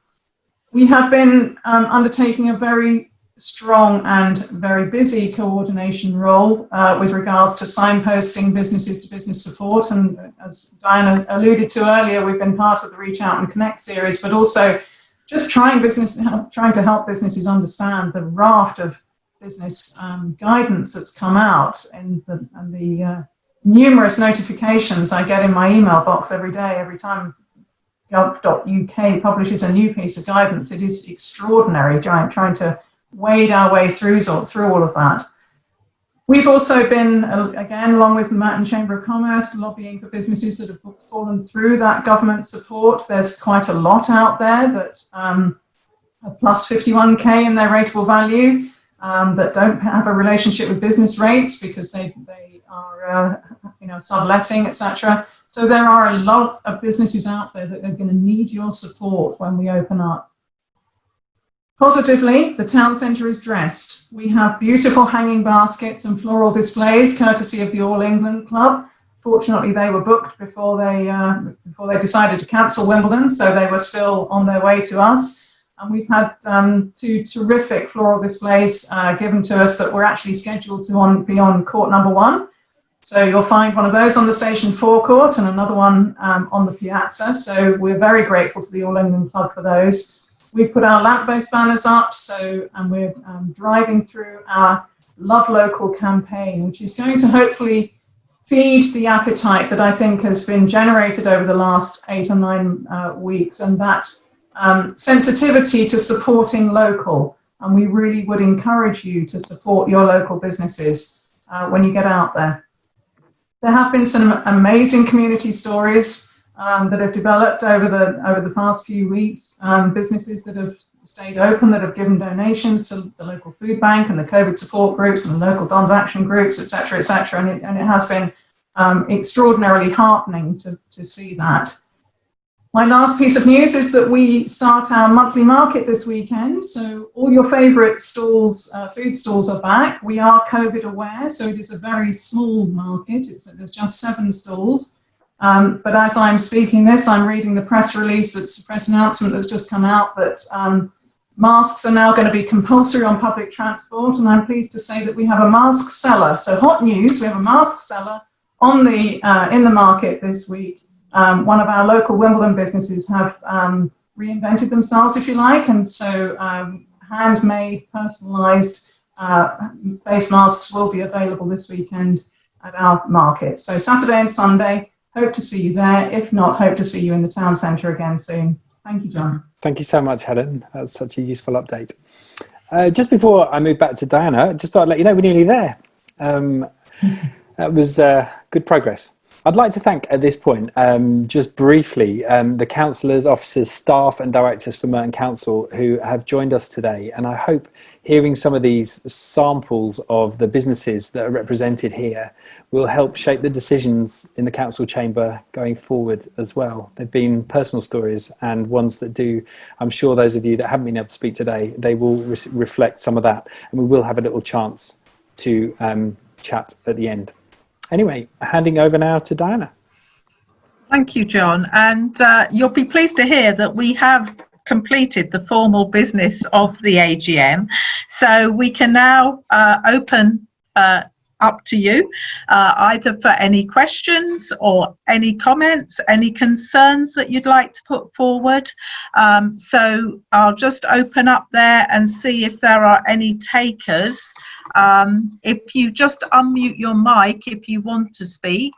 We have been undertaking a very strong and very busy coordination role with regards to signposting businesses to business support, and as Diana alluded to earlier, we've been part of the Reach Out and Connect series, but also just trying to help businesses understand the raft of business guidance that's come out, and the numerous notifications I get in my email box every day, every time gov.uk publishes a new piece of guidance. It is extraordinary trying to wade our way through all of that. We've also been, again, along with Merton Chamber of Commerce, lobbying for businesses that have fallen through that government support. There's quite a lot out there that are plus 51k in their rateable value, that don't have a relationship with business rates because they are subletting, etc. So there are a lot of businesses out there that are going to need your support when we open up. Positively, the town centre is dressed. We have beautiful hanging baskets and floral displays, courtesy of the All England Club. Fortunately, they were booked before they decided to cancel Wimbledon, so they were still on their way to us. And we've had 2 terrific floral displays given to us that were actually scheduled to be on court number 1. So you'll find one of those on the station forecourt and another one on the piazza. So we're very grateful to the All England Club for those. We've put our lamp-post banners up, and we're driving through our Love Local campaign, which is going to hopefully feed the appetite that I think has been generated over the last 8 or 9 weeks, and that sensitivity to supporting local. And we really would encourage you to support your local businesses when you get out there. There have been some amazing community stories that have developed over the past few weeks. Businesses that have stayed open, that have given donations to the local food bank and the COVID support groups and the local Don's Action groups, etc., etc. And it has been extraordinarily heartening to see that. My last piece of news is that we start our monthly market this weekend. So all your favourite stalls, food stalls are back. We are COVID aware, so it is a very small market. There's just 7 stalls. But as I'm speaking this, I'm reading the press release, it's a press announcement that's just come out that masks are now going to be compulsory on public transport. And I'm pleased to say that we have a mask seller. So hot news, we have a mask seller on in the market this week. One of our local Wimbledon businesses have reinvented themselves, if you like, and so handmade, personalised face masks will be available this weekend at our market. So Saturday and Sunday, hope to see you there. If not, hope to see you in the town centre again soon. Thank you, John. Thank you so much, Helen. That's such a useful update. Just before I move back to Diana, just thought I'd let you know we're nearly there. That was good progress. I'd like to thank at this point, just briefly, the councillors, officers, staff and directors for Merton Council who have joined us today. And I hope hearing some of these samples of the businesses that are represented here will help shape the decisions in the council chamber going forward as well. They've been personal stories and ones that do, I'm sure those of you that haven't been able to speak today, they will reflect some of that. And we will have a little chance to chat at the end. Anyway, handing over now to Diana. Thank you, John. And you'll be pleased to hear that we have completed the formal business of the AGM. So we can now open up to you, either for any questions or any comments, any concerns that you'd like to put forward. So I'll just open up there and see if there are any takers. If you just unmute your mic if you want to speak,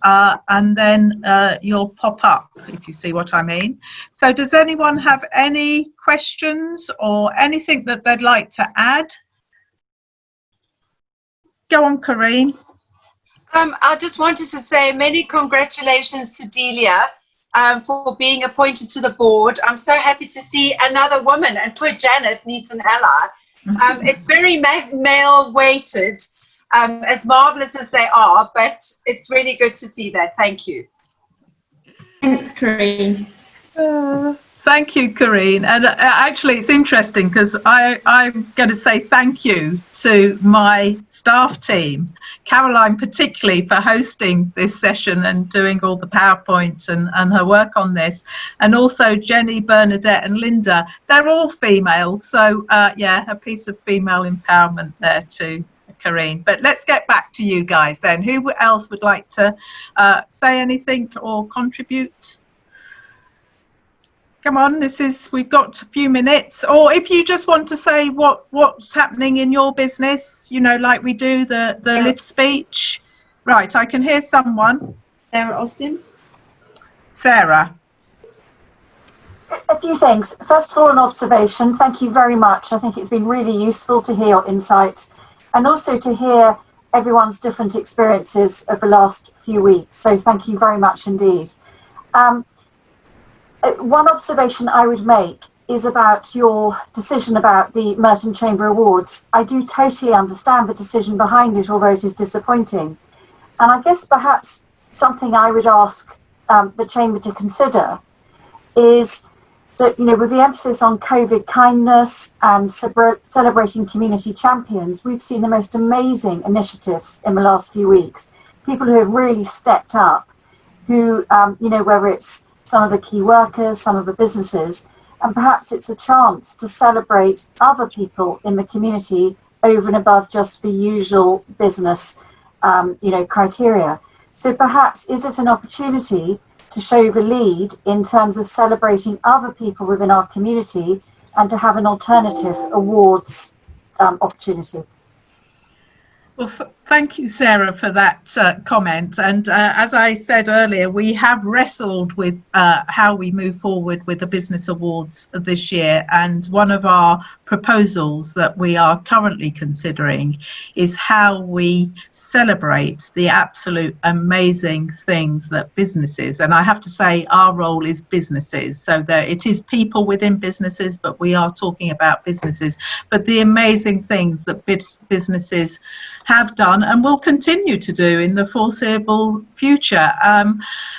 and then you'll pop up, if you see what I mean. So does anyone have any questions or anything that they'd like to add? Go on, Corrine. I just wanted to say many congratulations to Delia for being appointed to the board. I'm so happy to see another woman, and poor Janet needs an ally. It's very male-weighted, as marvellous as they are, but it's really good to see that. Thank you. Thanks, Corrine. Thank you, Corrine. And actually, it's interesting because I'm going to say thank you to my staff team, Caroline particularly, for hosting this session and doing all the PowerPoints and her work on this. And also Jenny, Bernadette and Linda. They're all female. So, yeah, a piece of female empowerment there too, Corrine. But let's get back to you guys then. Who else would like to say anything or contribute? Come on, we've got a few minutes. Or if you just want to say what's happening in your business, you know, like we do the live speech. Right, I can hear someone. Sarah Austin. Sarah. A few things. First of all, an observation. Thank you very much. I think it's been really useful to hear your insights and also to hear everyone's different experiences of the last few weeks. So thank you very much indeed. One observation I would make is about your decision about the Merton Chamber Awards. I do totally understand the decision behind it, although it is disappointing. And I guess perhaps something I would ask the Chamber to consider is that, you know, with the emphasis on COVID kindness and celebrating community champions, we've seen the most amazing initiatives in the last few weeks. People who have really stepped up, who, you know, whether it's some of the key workers, some of the businesses, and perhaps it's a chance to celebrate other people in the community over and above just the usual business, criteria. So perhaps is it an opportunity to show the lead in terms of celebrating other people within our community and to have an alternative awards opportunity? Well, thank you, Sarah, for that comment. And as I said earlier, we have wrestled with how we move forward with the Business Awards this year. And one of our proposals that we are currently considering is how we celebrate the absolute amazing things that businesses, and I have to say our role is businesses, so that it is people within businesses, but we are talking about businesses, but the amazing things that businesses have done and will continue to do in the foreseeable future.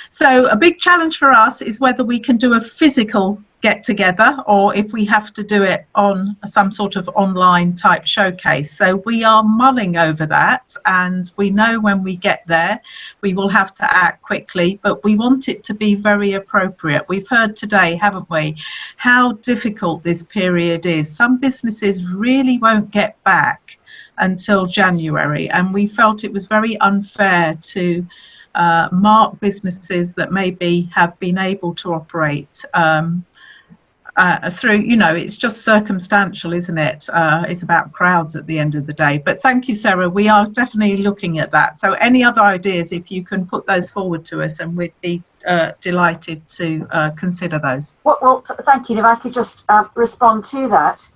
So a big challenge for us is whether we can do a physical get together or if we have to do it on some sort of online type showcase. So we are mulling over that, and we know when we get there we will have to act quickly, but we want it to be very appropriate. We've heard today, haven't we, how difficult this period is. Some businesses really won't get back until January, and we felt it was very unfair to mark businesses that maybe have been able to operate through, it's just circumstantial, isn't it? It's about crowds at the end of the day. But thank you, Sarah. We are definitely looking at that. So any other ideas, if you can put those forward to us, and we'd be delighted to consider those. Well, thank you. If I could just respond to that.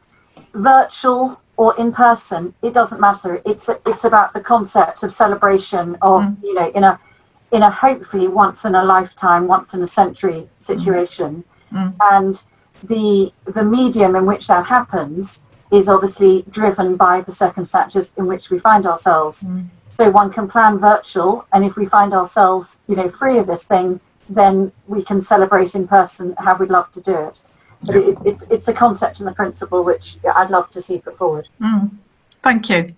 Virtual or in person, it doesn't matter. It's about the concept of celebration of, in a hopefully once in a lifetime, once in a century situation. And the medium in which that happens is obviously driven by the circumstances in which we find ourselves. So one can plan virtual, and if we find ourselves, free of this thing, then we can celebrate in person how we'd love to do it. But it's the concept and the principle which I'd love to see put forward. Thank you.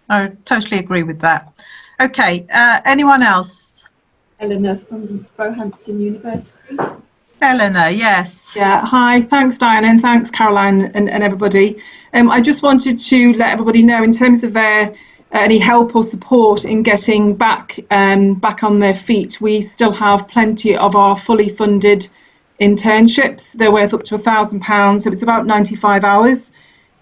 I totally agree with that. Okay, anyone else? Eleanor from Roehampton University. Eleanor, yes. Yeah, hi, thanks Diana, and thanks Caroline and everybody. I just wanted to let everybody know, in terms of any help or support in getting back on their feet, we still have plenty of our fully funded internships. They're worth up to £1,000, so it's about 95 hours.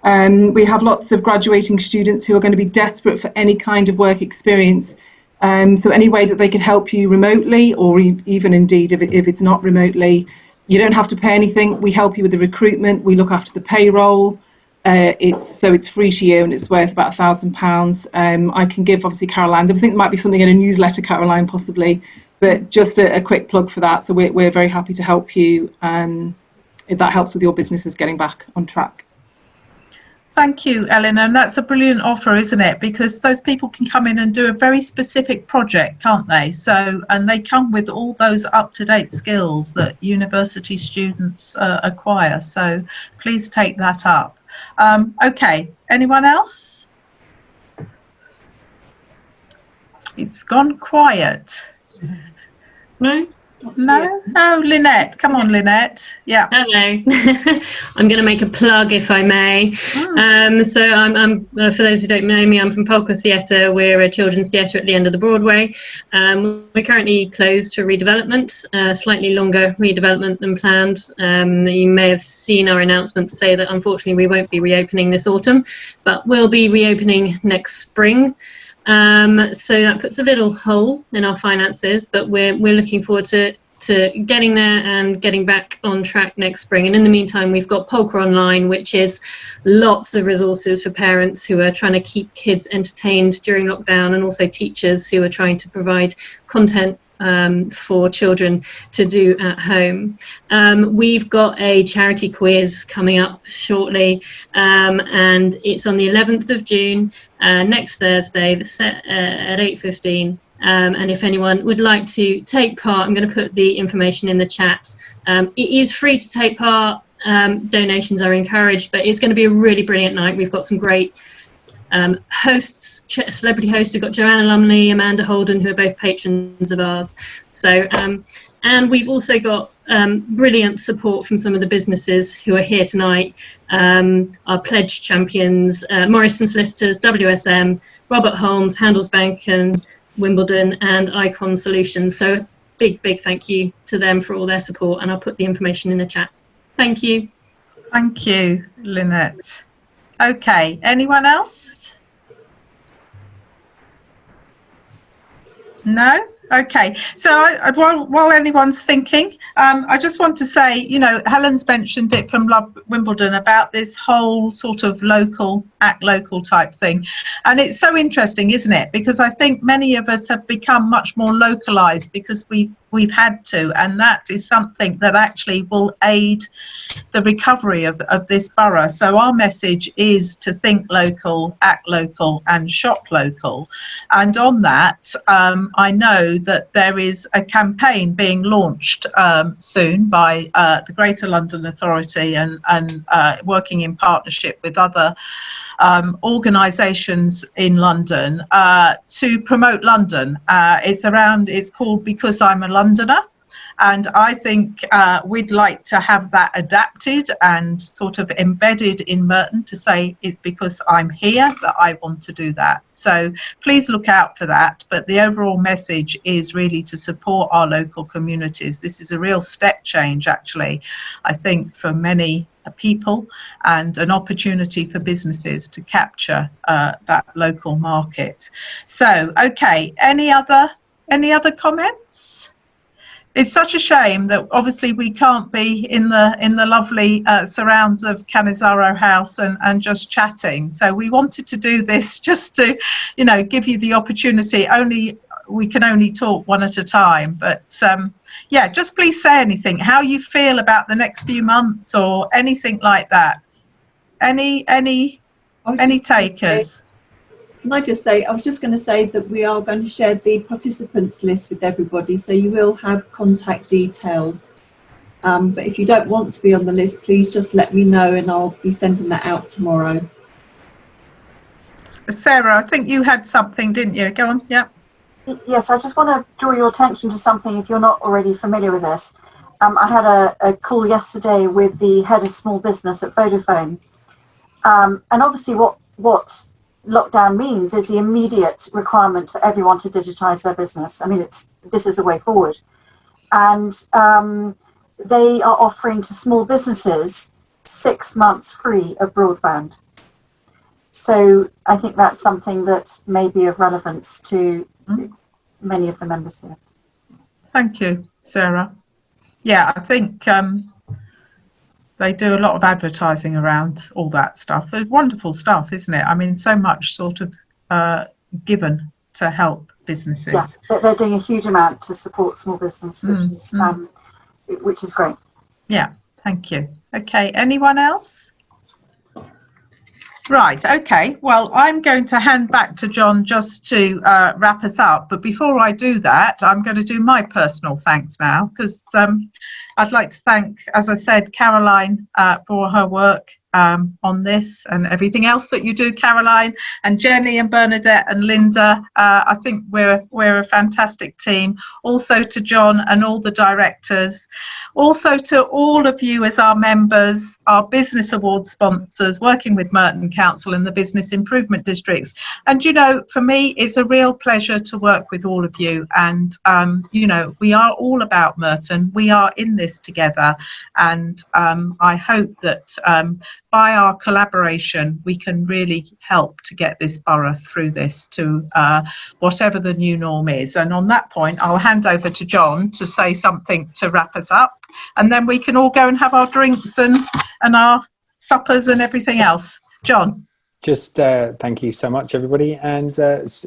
We have lots of graduating students who are going to be desperate for any kind of work experience. So any way that they can help you remotely, or even indeed if it's not remotely, you don't have to pay anything. We help you with the recruitment. We look after the payroll. It's free to you, and it's worth about £1,000. I can give obviously Caroline. I think there might be something in a newsletter, Caroline, possibly. But just a quick plug for that. So we're very happy to help you if that helps with your businesses getting back on track. Thank you, Eleanor. And that's a brilliant offer, isn't it? Because those people can come in and do a very specific project, can't they? So, and they come with all those up-to-date skills that university students acquire. So please take that up. Okay, anyone else? It's gone quiet. No? Oh, Lynette. Come on, Lynette. Yeah. Hello. I'm going to make a plug, if I may. So I'm for those who don't know me, I'm from Polka Theatre. We're a children's theatre at the end of the Broadway. We're currently closed for redevelopment, slightly longer redevelopment than planned. You may have seen our announcement say that unfortunately we won't be reopening this autumn, but we'll be reopening next spring. So that puts a little hole in our finances, but we're looking forward to getting there and getting back on track next spring. And in the meantime, we've got Polka Online, which is lots of resources for parents who are trying to keep kids entertained during lockdown, and also teachers who are trying to provide content for children to do at home. We've got a charity quiz coming up shortly, and it's on the 11th of June, next Thursday at 8:15. And if anyone would like to take part, I'm going to put the information in the chat. It is free to take part. Donations are encouraged, but it's going to be a really brilliant night. We've got some great hosts, celebrity hosts. We've got Joanna Lumley, Amanda Holden, who are both patrons of ours. So, and we've also got brilliant support from some of the businesses who are here tonight. Our pledge champions, Morrison Solicitors, WSM, Robert Holmes, Handelsbanken, Wimbledon, and Icon Solutions. So big thank you to them for all their support, and I'll put the information in the chat. Thank you. Thank you, Lynette. Okay, anyone else? No? Okay, so while anyone's thinking, I just want to say, you know, Helen's mentioned it from Love Wimbledon about this whole sort of local, act local type thing. And it's so interesting, isn't it? Because I think many of us have become much more localised because we've had to, and that is something that actually will aid the recovery of this borough. So our message is to think local, act local, and shop local. And on that, I know that there is a campaign being launched soon by the Greater London Authority and working in partnership with other organisations in London to promote London. It's called Because I'm a Londoner. And I think we'd like to have that adapted and sort of embedded in Merton to say it's because I'm here that I want to do that. So please look out for that. But the overall message is really to support our local communities. This is a real step change, actually, I think, for many people, and an opportunity for businesses to capture that local market. So, okay, any other comments? It's such a shame that obviously we can't be in the lovely surrounds of Canizaro House and just chatting. So we wanted to do this just to, you know, give you the opportunity. We can only talk one at a time, but yeah, just please say anything, how you feel about the next few months or anything like that. Any takers? Can I just say, I was just going to say that we are going to share the participants list with everybody, so you will have contact details. But if you don't want to be on the list, please just let me know and I'll be sending that out tomorrow. Sarah, I think you had something, didn't you? Go on, yeah. Yes, I just want to draw your attention to something if you're not already familiar with this. I had a call yesterday with the head of small business at Vodafone. And obviously what lockdown means is the immediate requirement for everyone to digitise their business. I mean, this is the way forward. And they are offering to small businesses 6 months free of broadband. So I think that's something that may be of relevance to many of the members here. Thank you, Sarah. Yeah, I think they do a lot of advertising around all that stuff. It's wonderful stuff, isn't it? I mean, so much sort of given to help businesses. Yeah, they're doing a huge amount to support small business, which is great. Yeah, thank you. Okay, anyone else? Right, okay. Well, I'm going to hand back to John just to wrap us up. But before I do that, I'm going to do my personal thanks now, because I'd like to thank, as I said, Caroline for her work on this and everything else that you do, Caroline, and Jenny and Bernadette and Linda. I think we're a fantastic team. Also to John and all the directors. Also to all of you as our members, our business award sponsors, working with Merton Council and the business improvement districts. And, you know, for me, it's a real pleasure to work with all of you. And, you know, we are all about Merton. We are in this together. And I hope that by our collaboration, we can really help to get this borough through this to whatever the new norm is. And on that point, I'll hand over to John to say something to wrap us up. And then we can all go and have our drinks and our suppers and everything else. John. Just thank you so much, everybody. And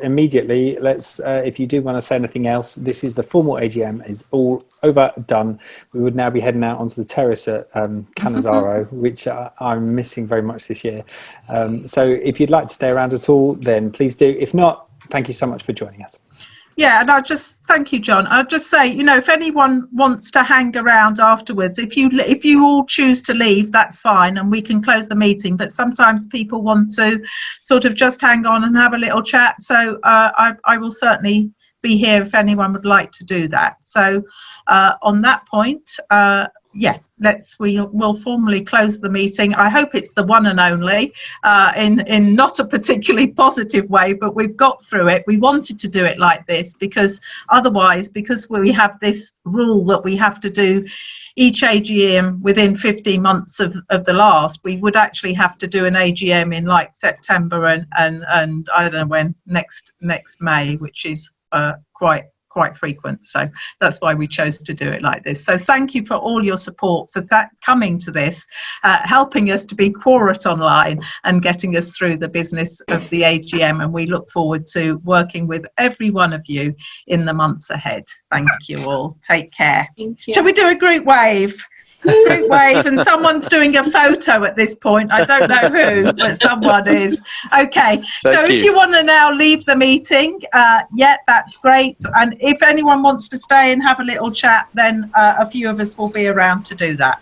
immediately, let's, if you do want to say anything else, this is the formal AGM is all over, done. We would now be heading out onto the terrace at Canizaro, which I'm missing very much this year. So if you'd like to stay around at all, then please do. If not, thank you so much for joining us. Yeah, and I'll just thank you, John. I'll just say, you know, if anyone wants to hang around afterwards, if you all choose to leave, that's fine, and we can close the meeting. But sometimes people want to sort of just hang on and have a little chat. So I will certainly be here if anyone would like to do that. So on that point, yeah, we'll formally close the meeting. I hope it's the one and only, in not a particularly positive way, but we've got through it. We wanted to do it like this because otherwise, because we have this rule that we have to do each AGM within 15 months of the last, we would actually have to do an AGM in like September and I don't know when, next May, which is quite frequent. So that's why we chose to do it like this. So thank you for all your support for that, coming to this, helping us to be quorate online and getting us through the business of the AGM, and we look forward to working with every one of you in the months ahead. Thank you all. Take care. Thank you. Shall we do a group wave? Group wave, and someone's doing a photo at this point. I don't know who, but someone is. Okay, so if you want to now leave the meeting, yeah, that's great. And if anyone wants to stay and have a little chat, then a few of us will be around to do that.